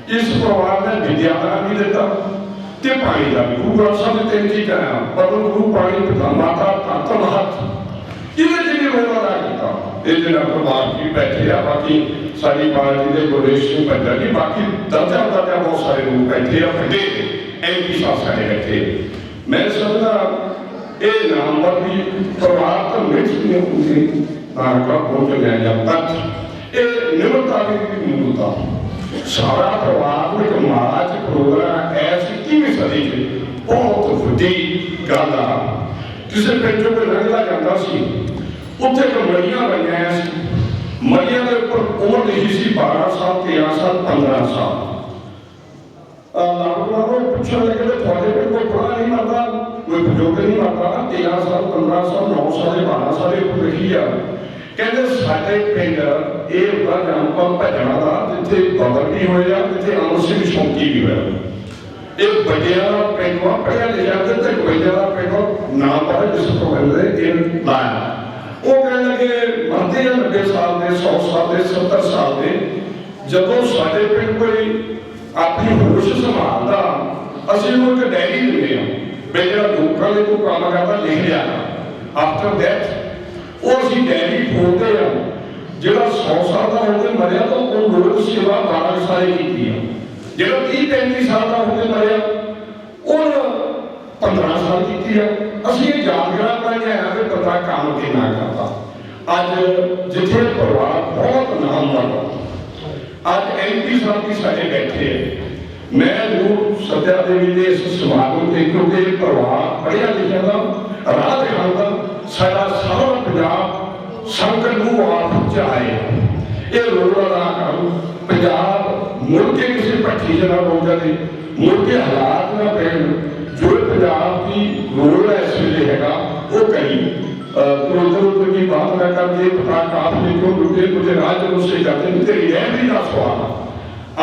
ਇਸ ਪਰਿਵਾਰ ਨੇ ਵਿਦਿਆ ਦਾ ਵੀ ਦਿੱਤਾ ਤੇ ਪਾਣੀ ਦਾ ਵੀ। ਗੁਰੂ ਗ੍ਰੰਥ ਸਾਹਿਬ ਨੇ 3 ਚੀਜ਼ਾਂ ਆ, ਪਰਮ ਗੁਰੂ, ਪਾਣੀ, ਪਿਤਾ ਮਾਤਾ, ਤਤ ਮਹਤ। ਇਹਦੇ ਜਿਹਨੇ ਰੋਲ ਅਦਾ ਕੀਤਾ। ਇਹ ਜਿਹੜਾ ਪਰਿਵਾਰ ਵੀ ਬੈਠੇ ਆ, ਬਾਕੀ ਸਾਡੀ ਪਾਰਟੀ ਦੇ ਗੁਰਦੇਵ ਸਿੰਘ ਭੱਜਾ ਜੀ, ਬਾਕੀ ਦਰਜਾ ਬਹੁਤ ਸਾਰੇ ਲੋਕ ਬੈਠੇ ਆ, ਵੱਡੇ MP ਸਾਹਿਬ ਸਾਡੇ ਬੈਠੇ। ਮੈਂ ਸਮਝਦਾ ਇਹ ਨਾਮਵਰ ਵੀ ਪਰਿਵਾਰ ਤੋਂ ਮਿੱਠ ਨਹੀਂ ਹੁੰਦੀ ਤਾਂ ਕਾ ਪਹੁੰਚ ਗਿਆ ਜਦ ਤੱਕ ਇਹ ਨਿਮਰਤਾ ਵੀ ਮਿਲਦਾ। ਸਾਰਾ ਪਰਿਵਾਰ ਨੂੰ ਇੱਕ ਮਹਾਰਾਜ ਪ੍ਰੋਗਰਾਮ ਐਸੀ 21ਵੀਂ ਸਦੀ 'ਚ ਬਹੁਤ ਵੱਡੀ ਗੱਲ ਆ। ਕਿਸੇ ਪਿੰਡ 'ਚੋਂ ਕੋਈ ਲੰਘਦਾ ਜਾਂਦਾ ਸੀ, ਉੱਥੇ ਇੱਕ ਮੜੀਆਂ ਬਣੀਆਂ ਸੀ। ਮੜੀਆਂ ਦੇ ਉੱਪਰ ਉਮਰ ਲਿਖੀ ਸੀ 12 ਸਾਲ, 13 ਸਾਲ, 15 ਸਾਲ। ਲਾਗੂ ਪੁੱਛਣ ਲੱਗੇ ਤੇ ਤੁਹਾਡੇ ਪਿੰਡ ਕੋਈ ਬੁੜਾ ਨਹੀਂ ਮਰਦਾ, ਕੋਈ ਬਜ਼ੁਰਗ ਨਹੀਂ ਮਰਦਾ। 13 ਸਾਲ, 15 ਸਾਲ, 9 ਸਾਲ, 12 ਸਾਲ ਉੱਪਰ ਲਿਖੀ ਆ। ਕਹਿੰਦੇ ਸਾਡੇ ਪਿੰਡ ਇਹ ਉਹਦਾ ਜਨਮ ਭੱਜਣਾ ਦਾ ਜਿੱਥੇ ਬਦਲ ਵੀ ਹੋਇਆ, ਜਿੱਥੇ ਅਮਰ ਸਿੰਘ ਸ਼ੌਂਕੀ ਵੀ ਹੋਇਆ। ਇਹ ਵੱਡਿਆਂ ਦਾ ਪਿੰਡ ਆ, ਪੜ੍ਹਿਆ ਲਿਖਿਆ ਤੇ ਵੱਡਿਆਂ ਦਾ ਪਿੰਡ ਨਾ ਪੜ੍ਹੇ ਜਿਸ ਤੋਂ ਕਹਿੰਦੇ ਇਹ ਲਾਇਆ। ਉਹ ਕਹਿਣ ਲੱਗੇ ਮਰਦੇ ਆ 90 ਸਾਲ ਦੇ, 100 ਸਾਲ ਦੇ, 70 ਸਾਲ ਦੇ। ਜਦੋਂ ਸਾਡੇ ਪਿੰਡ ਕੋਈ ਆਪਣੀ ਹੋਸ਼ ਸੰਭਾਲਦਾ, ਅਸੀਂ ਉਹਨੂੰ ਇੱਕ ਡਾਇਰੀ ਦਿੰਦੇ ਹਾਂ ਵੀ ਜਿਹੜਾ ਲੋਕਾਂ ਦੇ ਕੋਈ ਕੰਮ ਕਰਦਾ ਲਿਖ ਲਿਆ। ਆਫਟਰ ਦੈਟ ਉਹ ਅਸੀਂ ਡਾਇਰੀ ਖੋਲਦੇ ਆ। ਜਿਹੜਾ 100 ਸਾਲ ਦਾ ਹੋ ਕੇ ਮਰਿਆ ਤਾਂ ਉਹ ਲੋਕ ਸੇਵਾ 12 ਸਾਲ ਕੀਤੀ ਆ। ਜਿਹੜਾ 30-35 ਸਾਲ ਦਾ ਹੋ ਕੇ ਮਰਿਆ ਉਹ 15 ਸਾਲ ਕੀਤੀ ਆ। ਅਸੀਂ ਇਹ ਯਾਦਗਾਰ ਬਣਾਇਆ ਹੈ ਕਿ ਬੰਦਾ ਕੰਮ ਕਿੰਨਾ ਕਰਦਾ। ਅੱਜ ਜਿੱਥੇ ਪਰਿਵਾਰ ਬਹੁਤ ਨਾਮਵਰ, ਅੱਜ MP ਸਾਹਿਬ ਵੀ ਸਾਡੇ ਬੈਠੇ ਆ। ਮੈਂ ਜ਼ਰੂਰ ਸੱਤਿਆ ਦੇਵੀ ਦੇ ਇਸ ਸਮਾਗਮ ਤੇ, ਕਿਉਂਕਿ ਇਹ ਪਰਿਵਾਰ ਪੜ੍ਹਿਆ ਲਿਖਿਆ ਦਾ ਰਾਹ ਦਿਖਾਉਂਦਾ। ਸਾਡਾ ਸਾਰਾ ਪੰਜਾਬ ਸੰਕਟ ਨੂੰ ਆਪ ਚਾਹੇ ਇਹ ਰੋਲ ਅਦਾ ਕਰੂ। ਪੰਜਾਬ ਮੁੜ ਕੇ ਕਿਸੇ ਭੱਠੀ 'ਚ ਨਾ ਹੋ ਜਾਵੇ, ਮੁੜ ਕੇ ਹਾਲਾਤ ਨਾ ਪੈਣ। ਜੋ ਪੰਜਾਬ ਦੀ ਰੋਲ ਹੈ ਇਸ ਵੇਲੇ ਹੈਗਾ ਉਹ ਕਰੀ ਉਧਰ की बात न करके पता आपने क्यों लुटे मुझे राज उससे जाते तेरी रहमती का सवाल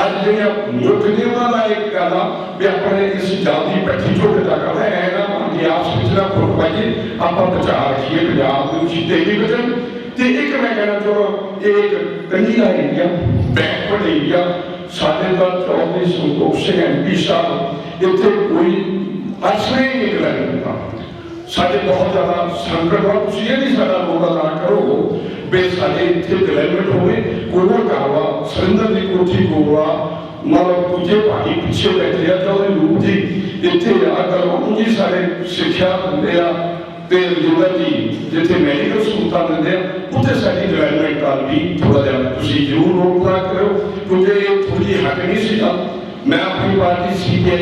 ਅੱਜ ਜਿਹੜੀਆਂ ਮੁੱਖ ਨੇ ਉਹਨਾਂ ਦਾ ਇੱਕ ਗੱਲ ਆ ਵੀ ਆਪਣੇ ਇਸ ਜਾਤੀ ਪੱਠੀ ਝੋਟੇ ਦਾ ਗੱਲ ਹੈ। ਐ ਨਾ ਕਿ ਆਪਸ ਵਿੱਚ ਨਾ ਫੁੱਟ ਪਾਈਏ, ਆਪਾਂ ਬਚਾ ਰੱਖੀਏ ਪੰਜਾਬ ਨੂੰ ਸਿੱਧੇ ਹੀ ਬਚਣ। ਤੇ ਇੱਕ ਮੈਂ ਕਹਿਣਾ ਚਾਹੁੰਦਾ ਇਹ ਇੱਕ ਕੰਢੀ ਏਰੀਆ, ਬੈਕਵਰਡ ਏਰੀਆ। ਸਾਡੇ ਦਾ ਚੌਧਰੀ ਸੰਤੋਖ ਸਿੰਘ MP ਸਾਹਿਬ ਇੱਥੇ ਕੋਈ ਅਸਲੇ ਨਹੀਂ ਨਿਕਲਿਆ ਜਾਂਦਾ। ਸਾਡੇ ਬਹੁਤ ਜ਼ਿਆਦਾ ਸੰਕਟ ਆ। ਤੁਸੀਂ ਇਹ ਨਹੀਂ ਸਾਡਾ ਰੋਲ ਅਦਾ ਕਰੋ ਵੀ ਸਾਡੇ ਇੱਥੇ ਡਿਵੈਲਪਮੈਂਟ ਹੋਵੇ। ਕੋਲ ਕਾਵਾ ਸੁਰਿੰਦਰ ਦੀ ਕੋਠੀ ਕੋਲਾ ਮਤਲਬ ਦੂਜੇ ਭਾਈ ਪਿੱਛੇ ਬੈਠੇ ਆ ਚੌਧਰੀ ਰੂਪ ਜੀ ਇੱਥੇ ਆ ਕਰਵਾਉਂ ਜੀ ਸਾਡੇ ਸਿੱਖਿਆ ਦਿੰਦੇ ਆ ਤੇ ਰਜਿੰਦਰ ਜੀ ਜਿੱਥੇ ਮੈਡੀਕਲ ਸਹੂਲਤਾਂ ਦਿੰਦੇ ਆ ਉੱਥੇ ਸਾਡੀ ਡਿਵੈਲਪਮੈਂਟ ਵੱਲ ਵੀ ਥੋੜਾ ਜਿਹਾ ਤੁਸੀਂ ਜ਼ਰੂਰ ਰੋਕ ਲਾ ਕਰੋ ਕਿਉਂਕਿ ਇਹ ਥੋੜੀ ਹੱਕ ਨਹੀਂ ਸੀਗਾ। ਮੈਂ ਆਪਣੀ party CPI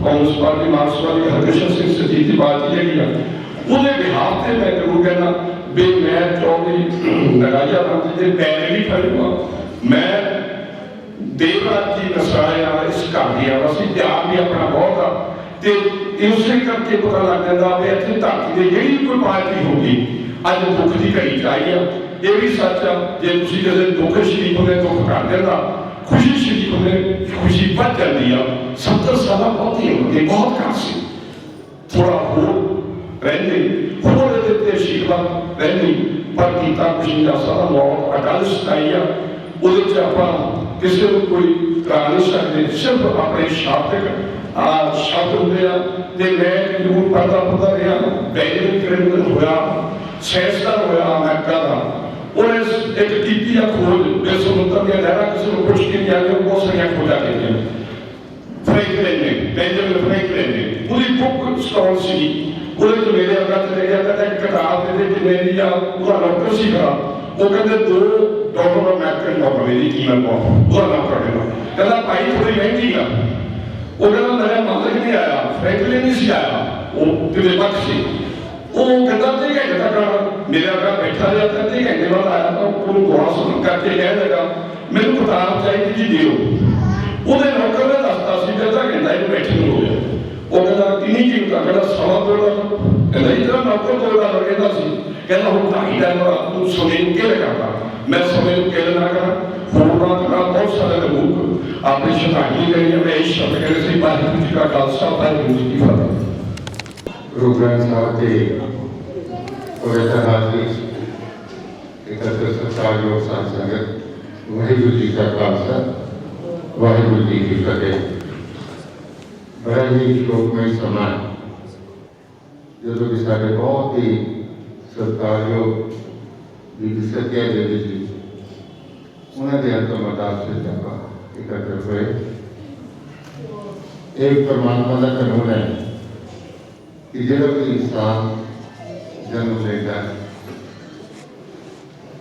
Congress party, Marx party, Harkishan Singh Surjeet ਦੀ ਪਾਰਟੀ ਜਿਹੜੀ ਆ ਉਹਦੇ ਬਿਹਾਫ ਤੇ ਮੈਂ ਜ਼ਰੂਰ ਕਹਿਣਾ ਵੀ ਮੈਂ ਚੌਧਰੀ ਨਗਾਈਆ ਰਾਮ ਜੀ ਦੇ ਪੈਰ ਵੀ ਫੜੂਗਾ। ਮੈਂ ਦੇਵਰਾਜ ਜੀ ਨਸਰਾਇਆ ਇਸ ਘਰ ਦੀ ਆ, ਅਸੀਂ ਪਿਆਰ ਵੀ ਆਪਣਾ ਬਹੁਤ ਆ ਤੇ ਇਸੇ ਕਰਕੇ ਪਤਾ ਲੱਗ ਜਾਂਦਾ ਵੀ ਇੱਥੇ ਧਰਤੀ ਦੇ ਜਿਹੜੀ ਕੋਈ ਪਾਰਟੀ ਹੋਗੀ ਅੱਜ ਦੁੱਖ ਦੀ ਘੜੀ ਚਾਹੀ ਆ। ਇਹ ਵੀ ਸੱਚ ਆ ਜੇ ਤੁਸੀਂ ਕਿਸੇ ਦੁੱਖ ਸ਼ਰੀਕ ਹੁੰਦੇ ਦੁੱਖ ਕਰ ਦਿੰਦਾ, ਖੁਸ਼ੀ ਸ਼ਰੀਕ ਹੁੰਦੇ ਖੁਸ਼ੀ ਵੱਧ ਜਾਂਦੀ ਆ। 70 ਸਾਲਾਂ ਬਹੁਤ ਹੀ ਹੁੰਦੇ ਬਹੁਤ ਘੱਟ ਸੀ। ਥੋੜਾ ਹੋਰ ਰਹਿੰਦੇ ਹੋਰ ਇਹਦੇ ਤੇ ਆਸ਼ੀਰਵਾਦ ਰਹਿੰਦੀ ਪਰ ਕੀਤਾ ਕੁਛ ਨਹੀਂ ਜਾ ਸਕਦਾ। ਮੌਤ ਅਕਾਲ ਸਤਾਈ ਆ, ਉਹਦੇ 'ਚ ਆਪਾਂ ਕਿਸੇ ਨੂੰ ਕੋਈ ਕਰਾ ਨਹੀਂ ਸਕਦੇ। ਸਿਰਫ ਆਪਣੇ ਸ਼ਾਬਦਿਕ ਸ਼ਬਦ ਹੁੰਦੇ ਆ ਤੇ ਮੈਂ ਜ਼ਰੂਰ ਪੜਦਾ ਰਿਹਾ। ਬੈਰਿੰਗ ਕ੍ਰਿਮੀਨਲ ਹੋਇਆ, ਸੈਂਸਟਰ ਹੋਇਆ ਅਮਰੀਕਾ ਦਾ, ਉਹਨੇ ਇੱਕ ਕੀਤੀ ਆ ਖੋਜ ਦੇ ਸਮੁੰਦਰ ਦੀਆਂ ਲਹਿਰਾਂ ਕਿਸੇ ਨੂੰ ਪੁੱਛ ਕੇ ਨਹੀਂ ਆਉਂਦੇ, ਉਹ ਬਹੁਤ ਸਾਰੀਆਂ ਖੋਜਾਂ ਕੀਤੀਆਂ। ਫਰੈਂਕਲਿਨ ਨੇ, ਬੈਂਜਾਮਿਨ ਫਰੈਂਕਲਿਨ ਨੇ, ਉਹਦੀ ਬੁੱਕ ਸਟਾਲ ਸੀਗੀ, ਉਹਦੇ ਤੋਂ ਮੇਰੇ ਅੱਗਾ ਚਲੇ ਗਿਆ, ਕਹਿੰਦਾ ਇੱਕ ਕਿਤਾਬ ਦੇ ਕਿੰਨੇ ਦੀ ਆ, ਉਹਦਾ ਨੌਕਰ ਸੀ ਖੜਾ, ਉਹ ਕਹਿੰਦੇ $2 ਅਮਰੀਕਨ ਡਾਲਰ ਦੀ ਕੀਮਤ ਬਹੁਤ, ਉਹਦਾ ਨੌਕਰ ਕਹਿੰਦਾ ਭਾਈ ਥੋੜੀ ਮਹਿੰਗੀ ਆ। ਉਹ ਕਹਿੰਦਾ ਮੇਰਾ ਮਾਲਕ ਨਹੀਂ ਆਇਆ, ਫਰੈਂਕਲਿਨ ਨਹੀਂ ਸੀ ਆਇਆ, ਉਹ ਕਿਤੇ ਵੱਖ ਸੀ। ਉਹ ਕਹਿੰਦਾ 3 ਘੰਟੇ ਤੱਕ ਮੇਰੇ ਅੱਗਾ ਬੈਠਾ ਰਿਹਾ, 3 ਘੰਟੇ ਬਾਅਦ ਆਇਆ ਤਾਂ ਉਹਨੂੰ ਗੌਰ ਸੁਣ ਕਰਕੇ ਕਹਿਣ ਲੱਗਾ ਮੈਨੂੰ ਕਿਤਾਬ ਚਾਹੀਦੀ ਜੀ ਦਿਓ। ਉਹਦੇ ਨੌਕਰ ਨੇ ਦੱਸਤਾ ਸੀ ਕਿ ਅੱਧਾ ਘੰਟਾ ਇਹਨੂੰ ਬੈਠੇ ਨੂੰ ਹੋ ਗਿਆ। ਉਹ ਕਹਿੰਦਾ ਕਿੰਨੀ ਕੀਮਤ ਆ? ਕਹਿੰਦਾ $2.25। ਕਹਿੰਦਾ ਇਹਦਾ ਨੌਕਰ $2 ਕਹਿੰਦਾ ਸੀ, ਕਹਿੰਦਾ ਹੁਣ $2.5 ਤੂੰ ਸਮੇਂ ਨੂੰ ਕਿਹੜੇ ਕਰਦਾ? ਮੈਂ ਸਮੇਂ ਨੂੰ ਕਿਹੜੇ ਨਾ ਕਰਾਂ, ਹੋਰ ਨਾ ਕਰਾਂ। ਬਹੁਤ ਸਾਰੇ ਲੋਕ ਆਪਣੀ ਸ਼ਰਧਾਂਜਲੀ ਕਰੀ ਹੈ। ਮੈਂ ਇਸ ਸ਼ਬਦ ਕਹਿੰਦੇ ਸੀ ਵਾਹਿਗੁਰੂ ਜੀ ਕਾ ਖਾਲਸਾ ਵਾਹਿਗੁਰੂ ਜੀ ਕੀ ਫਤਿਹ। गुरु ग्रंथ साहब के पवित्र हाजिरी एकत्र सत्कार साथ संगत, वाहिगुरू जी का खालसा वाहिगुरू जी की फतेह। बड़ा ही शोकमय समा जो कि साढ़े बहुत ही सत्कारयोग बीबी सत्या देवी जी उन्होंने अंतिम अरदास से आप एकत्र हुए। एक परमात्मा का कानून है कि जो भी इंसान जन्म लेता है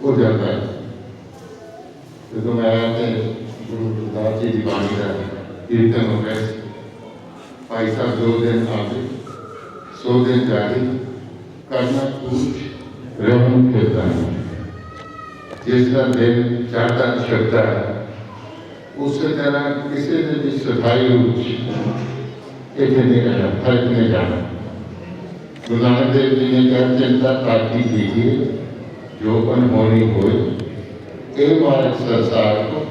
वो जाता है। जो मैं आया थे गुरु रविदास जी की बाणी का कीर्तन हो गए, भाई साहब 2 दिन आगे 100 दिन जारी करना कुछ रहन फिरता है। जिसका दिन चढ़ता चढ़ता है उस तरह किसी ने भी सफाई इतने नहीं रहना, फर्क नहीं जाना। गुरु नानक देव जी ने कहा चिंता ताकि कीजिए जो अनहोनी हो, एक बार संसार को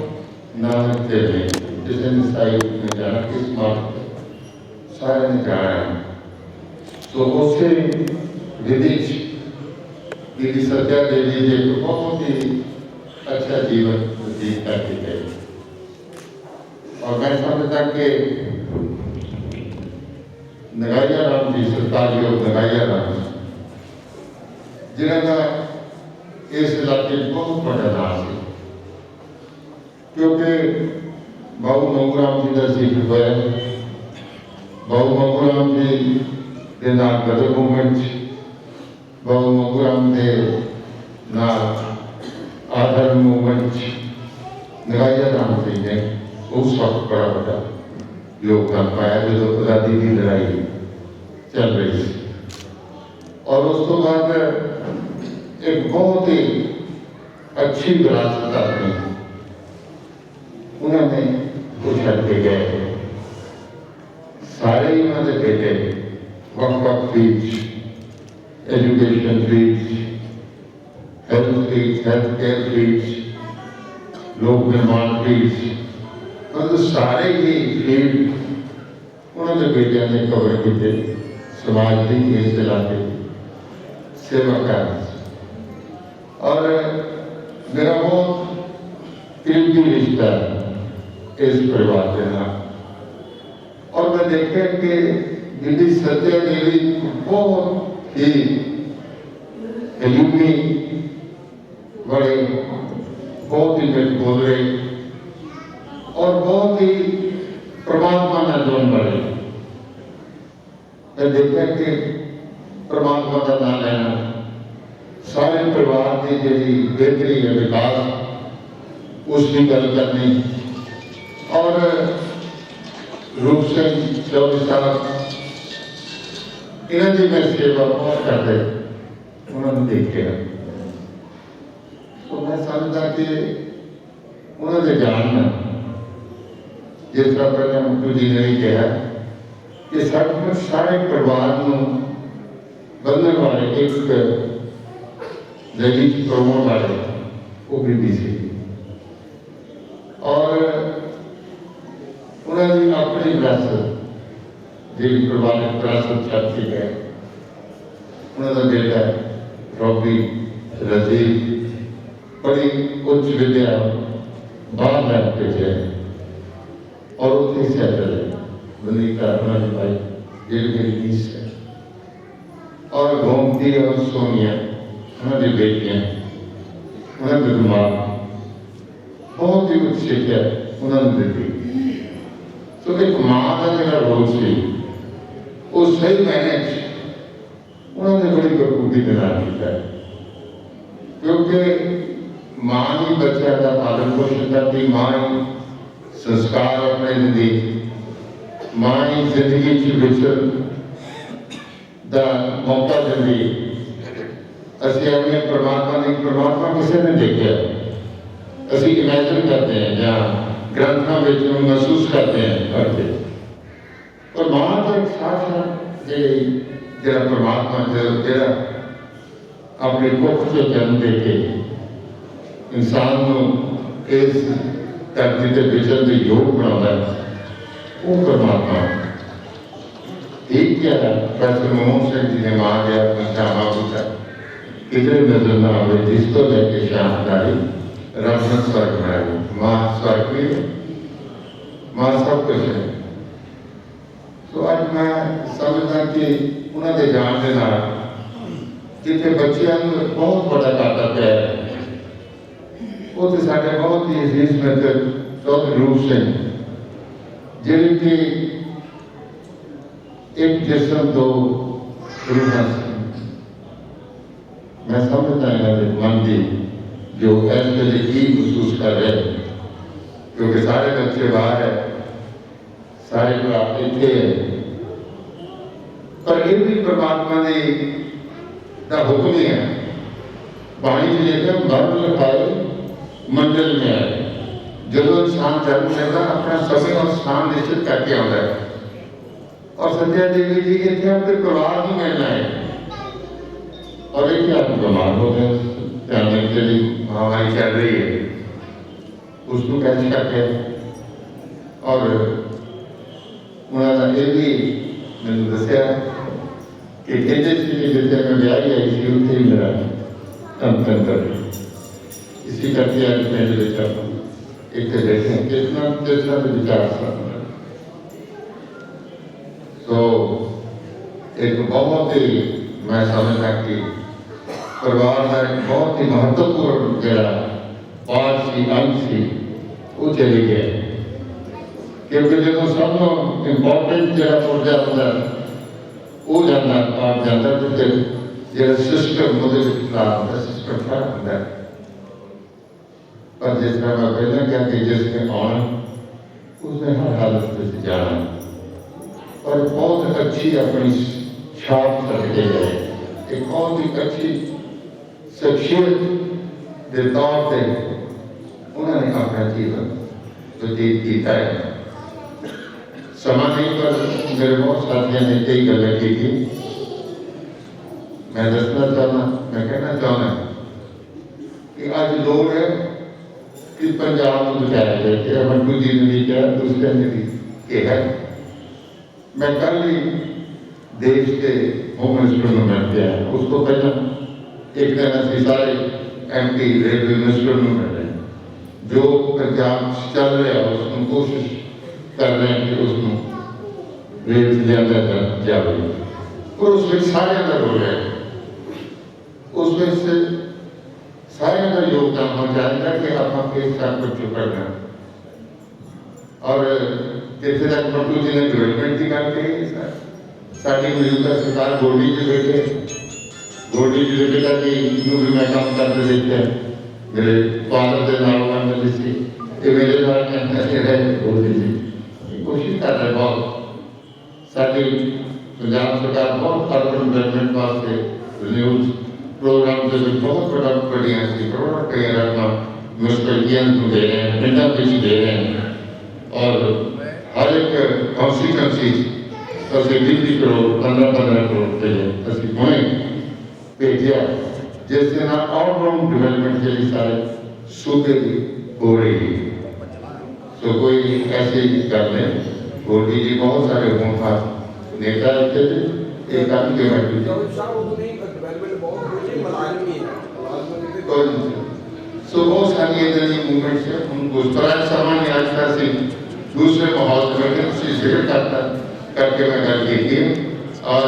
नानक देव ने जिसे ईसाई ने जाना, किस मार्ग सारे ने जाना है। तो उससे विदिश दीदी सत्या देवी जी को बहुत ही अच्छा जीवन व्यतीत करके गए। और मैं समझता कि नगाइया राम जी सरकार योग नगाइया राम जिन्होंने इस इलाके बहुत बड़ा नाम है, क्योंकि बाबू मंगूराम जी का जिक्र हुआ। बाबू मंगूराम जी के नाम गदर मूवमेंट, बाबू मंगूराम के नाम आधार मूवमेंट नगाइया राम जी ने उस वक्त बड़ा बड़ा योगदान पाया जो आज़ादी की लड़ाई चल रही थी। और उस तो बाद एक बहुत ही अच्छी विरासत अपनी उन्होंने उछल के गए। सारे ही उन्होंने बेटे वक्फ fees, education fees, health care fees, लोक निर्माण फीस, मतलब सारे ही फील्ड उन्होंने बेटिया ने कवर किए। समाज की इस इलाके सेवा कर और मेरा बहुत करीबी रिश्ता इस परिवार के साथ। और मैं देखा कि दीदी सत्या देवी बहुत ही हलीमी बड़े, बहुत ही मिठ बोल रहे और बहुत ही परमात्मा न जोन बड़े। मैं देखा कि परमात्मा का नाम लेना सारे परिवार की जी बेहतरी है, विकास उसकी गल करनी। और रूप सिंह चौधरी साहब इन्होंने मैं सेवा बहुत करते उन्होंने देखे। तो मैं समझता कि उन्होंने जानना जिस तरह पहले मुख्य जी ने भी कहा कि सचमुच सारे परिवार को बदलने वाले एक ललित प्रमोद वाले वो भी सी। और उन्होंने अपनी विरासत जी परिवारिक विरासत छाती है। उन्होंने बेटा रॉबी रजीब बड़ी उच्च विद्या बाहर लग भेजे और उतनी सेटल वनिता उन्होंने भाई जेल मेरी नीस है। और गोमती और सोनिया उन्होंने बेटियां उन्होंने दिमाग बहुत ही उच्च शिक्षा उन्होंने दी। तो एक माँ का जो रोल से वो सही मैनेज उन्होंने बड़ी बखूबी बना दिया है, क्योंकि माँ ही बच्चा का पालन पोषण करती, माँ ही संस्कार अपने दी, माँ ही जिंदगी की विचरण का मौका दी। असि अपने परमात्मा किसी ने देखा, असि इमेजिन करते हैं या ग्रंथों में महसूस करते हैं और माँ के साथ साथ जरा परमात्मा जरा अपने कुख से जन्म दे के इंसान को इस धरती के विचरण के योग बनाता है, वो परमात्मा ठीक क्या है। प्रोफेसर मनमोहन सिंह जी ने मां गया श्यामा पूछा किधर नजर न आवे जिसको लेके श्याम डाली रब ने स्वर्ग बनाई। मां स्वर्ग भी है, मां सब कुछ है। तो आज मैं समझदा कि उन्होंने जान के नाल जिथे बच्चों को बहुत बड़ा घाटा पिया है, वो तो साढ़े बहुत ही अजीज मित्र चौधरी रूप सिंह जिनकी एक जिस्म दो रूहां से मैं समझता है मन की जो इस वे की महसूस कर रहे हैं, क्योंकि सारे बच्चे बाहर है, सारे भरा इतने है, पर ये भी परमात्मा ने का हुक्म ही है। पानी में लेकर मर्द लिखाए मंजिल में आए। जब इंसान जन्म लेता अपना समय और स्थान निश्चित करके आता है, और संध्या देवी जी इतने अपने परिवार को मिलना है, और एक आप बीमार हो गए जानने के लिए महामारी चल रही है, उसको कैसे करते हैं। और उन्होंने ये भी मैंने दसिया कि कहते जितने मैं ब्याह आई थी उत्थे ही मेरा तंत्र इसी करके आज पिंड एक बैठे कितना विचार तो एक बहुत ही मैं समझता कि परिवार का एक बहुत ही महत्वपूर्ण जरा पार्ट सी अंग सी वो चली गया, क्योंकि जो सब इंपॉर्टेंट जरा मुद्दा होता वो जाना पार्ट जाता तो फिर जरा सिस्टम मुद्दे सिस्टम खराब होता है। पर जिस तरह मैं पहले क्या कि जिसने आना उसने हर हालत में जाना और बहुत अच्छी अपनी छाप रखते गए, एक बहुत ही अच्छी शख्सियत के तौर पर उन्होंने अपना जीवन व्यतीत किया है। समा नहीं पर मेरे बहुत साथियों ने कई गलें की थी, मैं दसना चाहना मैं कहना चाहना कि आज लोग है कि पंजाब को बचाया जाए, मंटू जी ने भी क्या दूसरे ने भी कहा। मैं कल ही देश के होम मिनिस्टर में मिल गया, उसको पहले एक दिन असं सारे MP रेलवे मिनिस्टर में मिल रहे हैं जो पंजाब चल रहा है, उसमें कोशिश कर रहे हैं कि उसमें रेल से लिया जाए, और उसमें सारे का रोल है, उसमें से सारे का योगदान हो जाएगा कि आप एक साथ बच्चों करना। और जितने तक मंटू जी ने डेवलपमेंट की बात कही, साड़ी मौजूदा सरकार गोल्डी जी बैठे, गोल्डी जी के बेटा की भी मैं काम करते देखते हैं, मेरे फादर के नाम में जैसी ये मेरे द्वारा रहे गोल्डी जी कोशिश कर रहे बहुत साड़ी पंजाब सरकार बहुत अर्बन डेवलपमेंट वास्ते न्यूज प्रोग्राम से बहुत बड़ा बढ़िया सी करोड़ कई रकम म्यूनसिपलिटियां दे रहे हैं, पिंडा भी दे रहे हैं, और हर एक कॉन्स्टिट्यूंसी असं 20 करोड़ 15 करोड़ रुपये असं हुए भेजा, जिससे ना ऑलराउंड डेवलपमेंट के लिए सारे सूबे की हो रही है। तो कोई ऐसे कर लें, गोल्डी जी बहुत सारे होम खास नेता थे, एक आदमी के बैठे तो बहुत सारी मूवमेंट्स है, उनको सामान्य आस्था से दूसरे माहौल में उससे जिक्र करके मैं गल की थी। और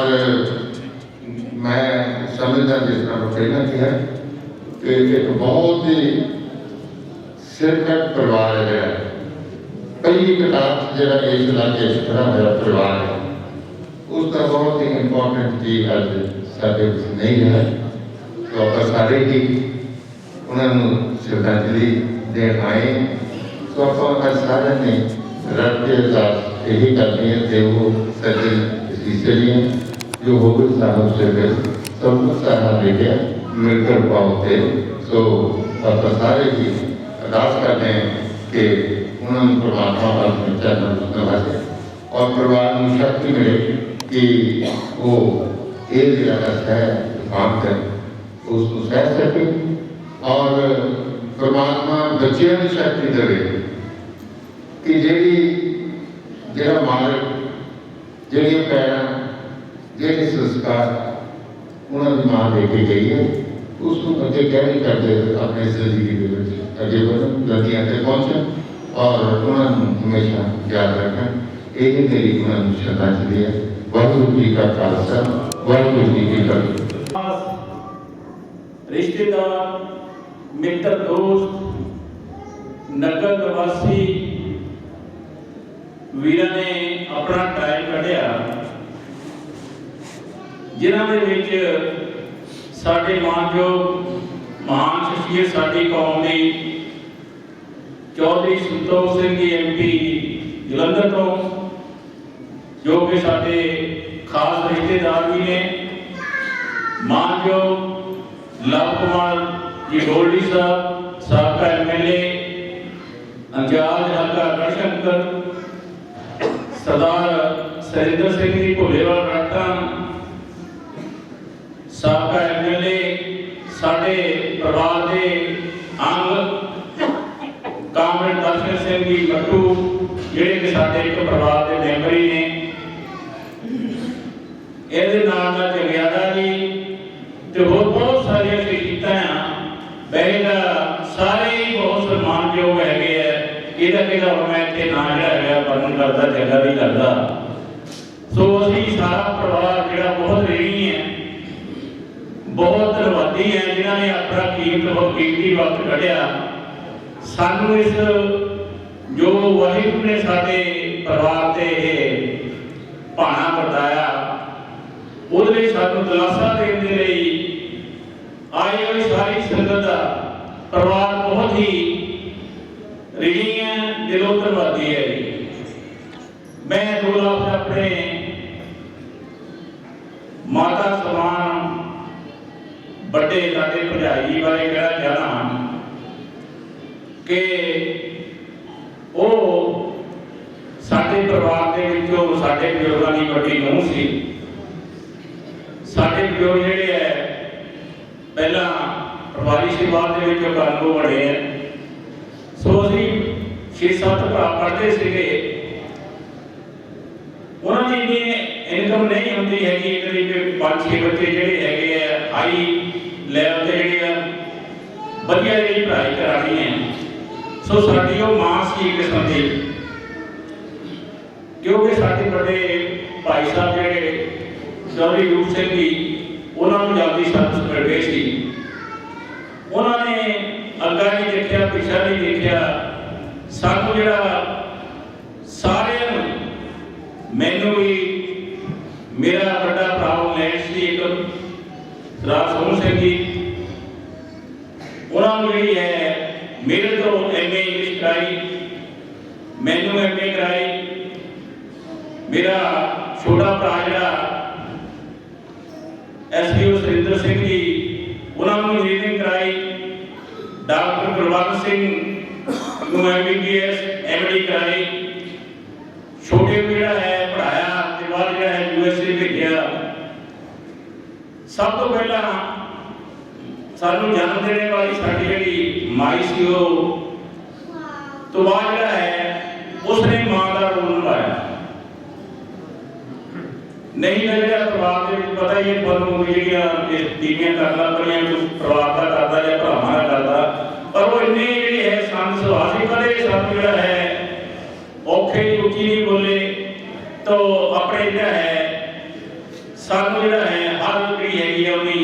मैं समझता जिस तरह कहना किया कि एक बहुत ही सिरकट परिवार है जिहड़ा पहली किताब जिहड़ा इस इलाके च खड़ा होया परिवार है उसका बहुत ही इंपॉर्टेंट चीज अज साडे विच नहीं है। तो आप सारे ही उन्होंने श्रद्धांजलि देन आए। तो आप सारे ने रल के अरदास यही करनी है कि वो सज्जन शीशे हैं जो हो गए साहब से सब सारा लेके मिलकर पाओगे। सो आप सारे ही अरदास करते हैं कि उन्होंने परमात्मा अपने चैनल नवाजे और परिवार को शक्ति मिले कि वो एक जगह है काम करें उसको सह सके और परमात्मा बच्चों की शक्ति देवे कि जेड़ा मालिक जेड़िया पैरा जेड़े संस्कार उन्होंने मां दे के गई है उसको अगे कैरी करते अपने जिंदगी के अगे बढ़न नदियां तक पहुँचन और उन्होंने हमेशा याद रखें। यही मेरी उन्होंने श्रद्धांजलि है। वाहिगुरू जी का खालसा वाहिगुरू जी की फतेह। रिश्तेदार मित्र दोस्त नगर निवासी वीरां ने अपना टाइम कढ़िया जिन्हां दे विच साडे मानयोग महान शख्सियत साडी कौम दी चौधरी संतोष सिंह जी MP जलंधर तो जो कि साडे खास रिश्तेदार भी ने मानयोग लव कुमार जी गोल्डी साहब साबका MLA अंजाज हल्का गढ़शंकर सरदार सरिंदर सिंह जी भोलेवाल राठा साबका MLA साडे परिवार के अंग कामरेड दर्शन सिंह जी मट्टू जिहड़े कि साडे एक परिवार के मैंबर ही ने ਇਹਦੇ ਨਾਲ ਦਾ ਜਗਿਆਦਾ ਜੀ ਤੇ ਹੋਰ ਬਹੁਤ ਸਾਰੀਆਂ ਸ਼ਖਸੀਅਤਾਂ ਬਹਿਦਾ ਸਾਰੇ ਹੀ ਬਹੁਤ ਸਨਮਾਨਯੋਗ ਹੈਗੇ ਆ। ਇਹਦਾ ਕਿਹੜਾ ਹੁਣ ਮੈਂ ਇੱਥੇ ਨਾਂ ਜਿਹੜਾ ਹੈਗਾ ਵਰਣਨ ਕਰਦਾ ਚੰਗਾ ਨਹੀਂ ਲੱਗਦਾ। ਸੋ ਅਸੀਂ ਸਾਰਾ ਪਰਿਵਾਰ ਜਿਹੜਾ ਬਹੁਤ ਰੇਣੀ ਹੈ ਬਹੁਤ ਧੰਨਵਾਦੀ ਹੈ ਜਿਨ੍ਹਾਂ ਨੇ ਆਪਣਾ ਕੀਮਤੀ ਵਕਤ ਕੱਢਿਆ ਸਾਨੂੰ ਇਸ ਜੋ ਵਾਹਿਗੁਰੂ ਨੇ ਸਾਡੇ ਪਰਿਵਾਰ ਤੇ ਇਹ ਭਾਣਾ ਵਰਤਾਇਆ ਉਹਦੇ ਲਈ ਸਾਨੂੰ ਦਿਲਾਸਾ ਦੇਣ ਦੇ ਲਈ ਆਈ ਹੋਈ ਸਾਰੀ ਸੰਗਤ ਦਾ ਪਰਿਵਾਰ ਬਹੁਤ ਹੀ ऋणी है दिलों धन्यवादी है। मैं 2 लफ्ज़ अपने माता समान बड़े साडे भरजाई बारे कहना चाहना कि वो साडे परिवार के विचों साडे बजुर्गों की बड़ी नूंह सी। साडे बजुर्ग जिहड़े है पहला पटवारी समाज के विचों कानून बने हैं। सो असीं 6-7 भरा पढ़ते सीगे उन्होंने इन्नी इनकम नहीं होंदी हैगी करीब 5-6 बच्चे जिहड़े हैगे आ हाई लैवल ते जिहड़े आ वधिया जिहड़ी पढ़ाई करानी है। सो साडी वो मां सी एक किस्म दी क्योंकि साडे बड़े भाई साहब जिहड़े चौधरी रूप सिंह जी उन्होंने जल्दी सर्विस मिल गई सी। उन्होंने अग्गा नहीं देखा पिछा नहीं देखा सानू जिहड़ा सारियां नूं मैनू भी मेरा बड़ा भरा इंग्लैंड सी एक सरदार सोहन सिंह जी उन्होंने जिहड़ी है मेरे तो MA इंग्लिश कराई मैनू MA कराई। मेरा छोटा भरा जिहड़ा SPO सरिंदर सिंह जी उन्होंने इंजीनियरिंग कराई। डॉक्टर गुरबंस सिंह MBBS MD कराई। छोटे जिहड़ा है पढ़ाया ते बाद जिहड़ा है USA भेजिया। सब तो पहला सानू जन्म देने वाली साडी जिहड़ी माई सी तो बाद जिहड़ा है उसने मां का रोल निभाया। नहीं तो जिहड़ा परिवार दे विच पता ही है तुहानू जिहड़ियां तीवियां करदा पईयां परिवार का करदा या भरावां का करदा पर वो इन्नी जिहड़ी है संत सुभाਅ सी कदे सानू जिहड़ा है औखे उच्ची नहीं बोले तो अपने जिहड़ा है सानू जिहड़ा है हर जिहड़ी हैगी आ उहदी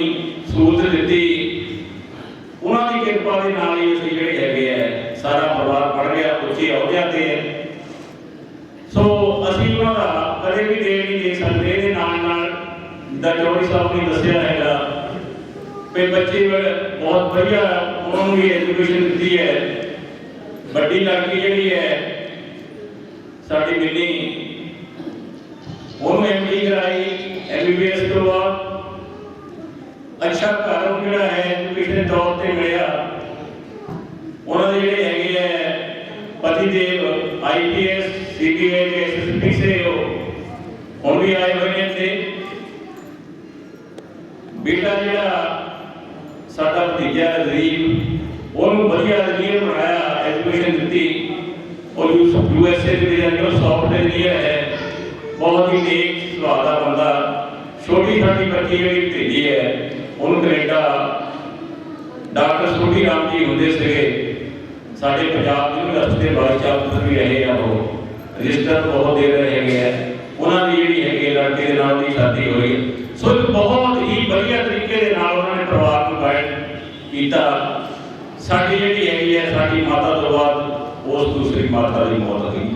सूरत दित्ती। उन्हां ਦੇ ਨਾਲ ਹੀ ਅਸੀਂ ਜਿਹੜੇ ਹੈਗੇ ਆ ਸਾਰਾ ਪਰਿਵਾਰ ਪੜ੍ਹ ਗਿਆ, ਉੱਚੇ ਅਹੁਦਿਆਂ ਤੇ ਹੈ। ਸੋ ਅਸੀਂ ਉਹਨਾਂ ਦਾ ਕਦੇ ਵੀ ਦੇਣ ਨਹੀਂ ਦੇ ਸਕਦੇ। ਇਹਦੇ ਨਾਲ ਨਾਲ ਜਿੱਦਾਂ ਚੌਧਰੀ ਸਾਹਿਬ ਨੇ ਦੱਸਿਆ ਹੈਗਾ ਵੀ ਬੱਚੇ ਬਹੁਤ ਵਧੀਆ ਉਹਨਾਂ ਨੂੰ ਵੀ ਐਜੂਕੇਸ਼ਨ ਦਿੱਤੀ ਹੈ। ਵੱਡੀ ਲੜਕੀ ਜਿਹੜੀ ਹੈ ਸਾਡੀ ਮਿੰਨੀ, ਉਹਨੂੰ MD ਕਰਾਈ, MBBS ਤੋਂ ਬਾਅਦ ਅੱਛਾ ਘਰ ਉਹ ਜਿਹੜਾ ਹੈ ਐਜੂਕੇਸ਼ਨ ਦੇ ਤੌਰ ਤੇ ਮਿਲਿਆ। ਉਹਨਾਂ ਦੇ ਜਿਹੜੇ ਹੈਗੇ ਹੈ ਪਤੀ ਦੇਵ IPS CBI ਦੇ SSP ਸੇ ਉਹ ਹੁਣ ਵੀ ਆਏ ਹੋਏ ਨੇ ਇੱਥੇ। ਬੇਟਾ ਜਿਹੜਾ ਸਾਡਾ ਭਤੀਜਾ ਰਜ਼ੀਬ, ਉਹਨੂੰ ਵਧੀਆ ਇੰਜੀਨੀਅਰ ਬਣਾਇਆ, ਐਜੂਕੇਸ਼ਨ ਦਿੱਤੀ। ਉਹ USA ਦੇ ਵਿੱਚ ਸੌਫਟਵੇਅਰ ਇੰਜੀਨੀਅਰ ਹੈ, ਬਹੁਤ ਹੀ ਨੇਕ ਸੁਭਾਅ ਦਾ ਬੰਦਾ। ਛੋਟੀ ਸਾਡੀ ਬੱਚੀ ਜਿਹੜੀ ਭਤੀਜੀ ਹੈ ਉਹਨੂੰ ਕੈਨੇਡਾ ਡਾਕਟਰ ਸੋਢੀ ਰਾਮ ਜੀ ਹੁੰਦੇ ਸੀਗੇ, ਸਾਡੇ ਪੰਜਾਬ ਯੂਨੀਵਰਸਿਟੀ ਦੇ ਵਾਈਸ ਚਾਂਸਲਰ ਵੀ ਰਹੇ ਆ। ਉਹ ਰਜਿਸਟਰ ਬਹੁਤ ਦੇ ਰਹੇ ਹੈਗੇ ਆ। ਉਹਨਾਂ ਦੀ ਜਿਹੜੀ ਹੈਗੀ ਲੜਕੇ ਦੇ ਨਾਲ ਦੀ ਸ਼ਾਦੀ ਹੋਈ। ਸੋ ਬਹੁਤ ਹੀ ਵਧੀਆ ਤਰੀਕੇ ਦੇ ਨਾਲ ਉਹਨਾਂ ਨੇ ਪਰਿਵਾਰ ਨੂੰ ਗਾਈਡ ਕੀਤਾ। ਸਾਡੀ ਜਿਹੜੀ ਹੈਗੀ ਹੈ ਸਾਡੀ ਮਾਤਾ ਤੋਂ ਬਾਅਦ ਉਸ ਦੂਸਰੀ ਮਾਤਾ ਦੀ ਮੌਤ ਹੋਈ।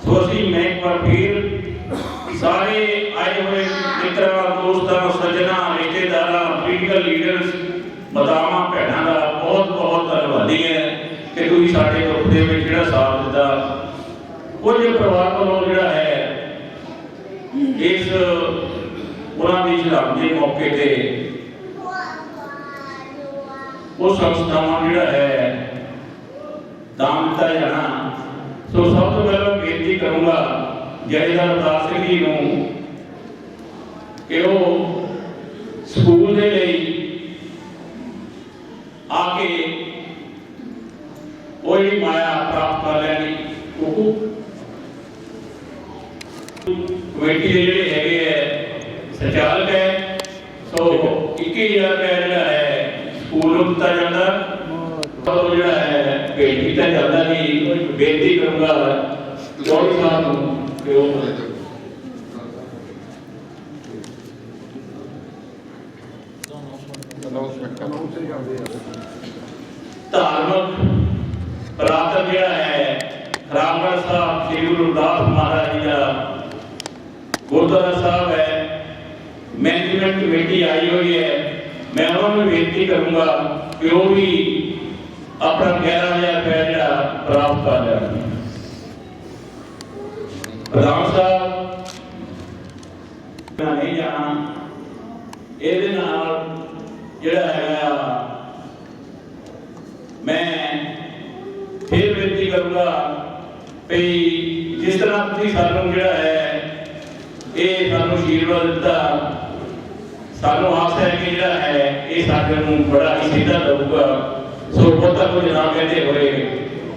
ਸੋ ਅਸੀਂ ਮੈਂ ਇੱਕ ਵਾਰ ਫਿਰ ਸਾਰੇ ਆਏ ਹੋਏ ਮਿੱਤਰਾਂ, ਦੋਸਤਾਂ, ਸੱਜਣਾਂ, ਰਿਸ਼ਤੇਦਾਰਾਂ, ਪੋਲੀਟੀਕਲ ਲੀਡਰਸ, ਮਾਤਾਵਾਂ, ਭੈਣਾਂ ਦਾ ਬਹੁਤ ਬਹੁਤ ਧੰਨਵਾਦੀ ਹੈ ਕਿ ਤੁਸੀਂ ਸਾਡੇ ਦੁੱਖ ਦੇ ਵਿੱਚ ਜਿਹੜਾ ਸਾਥ ਦਿੱਤਾ। ਕੁਝ ਪਰਿਵਾਰ ਵੱਲੋਂ ਜਿਹੜਾ ਹੈ ਇਸ ਉਹਨਾਂ ਦੀ ਸ਼ਹਾਦਤ ਦੇ ਮੌਕੇ ਤੇ ਉਹ ਸੰਸਥਾਵਾਂ ਜਿਹੜਾ ਹੈ ਦਾਨ ਦਿੱਤਾ ਜਾਣਾ। ਸੋ ਸਭ ਤੋਂ ਪਹਿਲਾਂ ਬੇਨਤੀ ਕਰੂੰਗਾ ਜਥੇਦਾਰ ਅਵਤਾਰ ਸਿੰਘ ਜੀ ਨੂੰ ਕਿ ਉਹ ਸਕੂਲ ਦੇ ਲਈ ਆ ਕੇ ਉਹ ਜਿਹੜੀ ਮਾਇਆ ਪ੍ਰਾਪਤ ਕਰ ਲੈਣੀ। ਕਮੇਟੀ ਦੇ ਜਿਹੜੇ ਹੈਗੇ ਹੈ ਸੰਚਾਲਕ ਹੈ, ਸੋ 21,000 ਰੁਪਏ ਜਿਹੜਾ ਹੈ ਸਕੂਲ ਨੂੰ ਦਿੱਤਾ ਜਾਂਦਾ, ਉਹ ਜਿਹੜਾ ਹੈ ਭੇਟ ਕੀਤਾ ਜਾਂਦਾ। ਜੀ ਬੇਨਤੀ ਕਰੂੰਗਾ ਚੌਧਰੀ ਸਾਹਿਬ ਨੂੰ ਕਿ ਉਹ ਧਾਰਮਿਕ ਪ੍ਰਾਪਤ ਜਿਹੜਾ ਹੈ ਰਾਮਗੜ੍ਹ ਸਾਹਿਬ ਸ੍ਰੀ ਗੁਰੂ ਰਵਿਦਾਸ ਮਹਾਰਾਜ ਜੀ ਦਾ ਗੁਰਦੁਆਰਾ ਸਾਹਿਬ ਹੈ, ਮੈਨੇਜਮੈਂਟ ਕਮੇਟੀ ਆਈ ਹੋਈ ਹੈ। ਮੈਂ ਉਹਨਾਂ ਨੂੰ ਬੇਨਤੀ ਕਰੂੰਗਾ ਕਿ ਉਹ ਵੀ ਆਪਣਾ 11,000 ਰੁਪਏ ਜਿਹੜਾ ਪ੍ਰਾਪਤ ਕਰ ਲੈਣ। ਪ੍ਰਧਾਨ ਸਾਹਿਬ ਮੈਂ ਨਹੀਂ ਜਾਣਾ, ਇਹਦੇ ਨਾਲ ਜਿਹੜਾ ਹੈਗਾ ਮੈਂ ਫਿਰ ਬੇਨਤੀ ਕਰੂੰਗਾ ਵੀ ਜਿਸ ਤਰ੍ਹਾਂ ਤੁਸੀਂ ਸਾਨੂੰ ਜਿਹੜਾ ਹੈ ਇਹ ਸਾਨੂੰ ਆਸ਼ੀਰਵਾਦ ਦਿੱਤਾ, ਸਾਨੂੰ ਆਸ ਹੈ ਕਿ ਜਿਹੜਾ ਹੈ ਇਹ ਸਾਡੇ ਨੂੰ ਬੜਾ ਹੀ ਸਿੱਧਾ ਦਊਗਾ। ਸੋ ਬਹੁਤਾ ਕੁਝ ਨਾ ਕਹਿੰਦੇ ਹੋਏ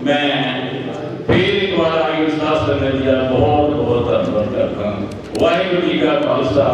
ਮੈਂ ਫਿਰ ਇੱਕ ਵਾਰ ਆਈ ਸਾਧ ਸੰਗਤ ਜੀ ਦਾ ਬਹੁਤ ਬਹੁਤ ਧੰਨਵਾਦ ਕਰਦਾ ਹਾਂ। ਵਾਹਿਗੁਰੂ ਜੀ ਕਾ ਖਾਲਸਾ।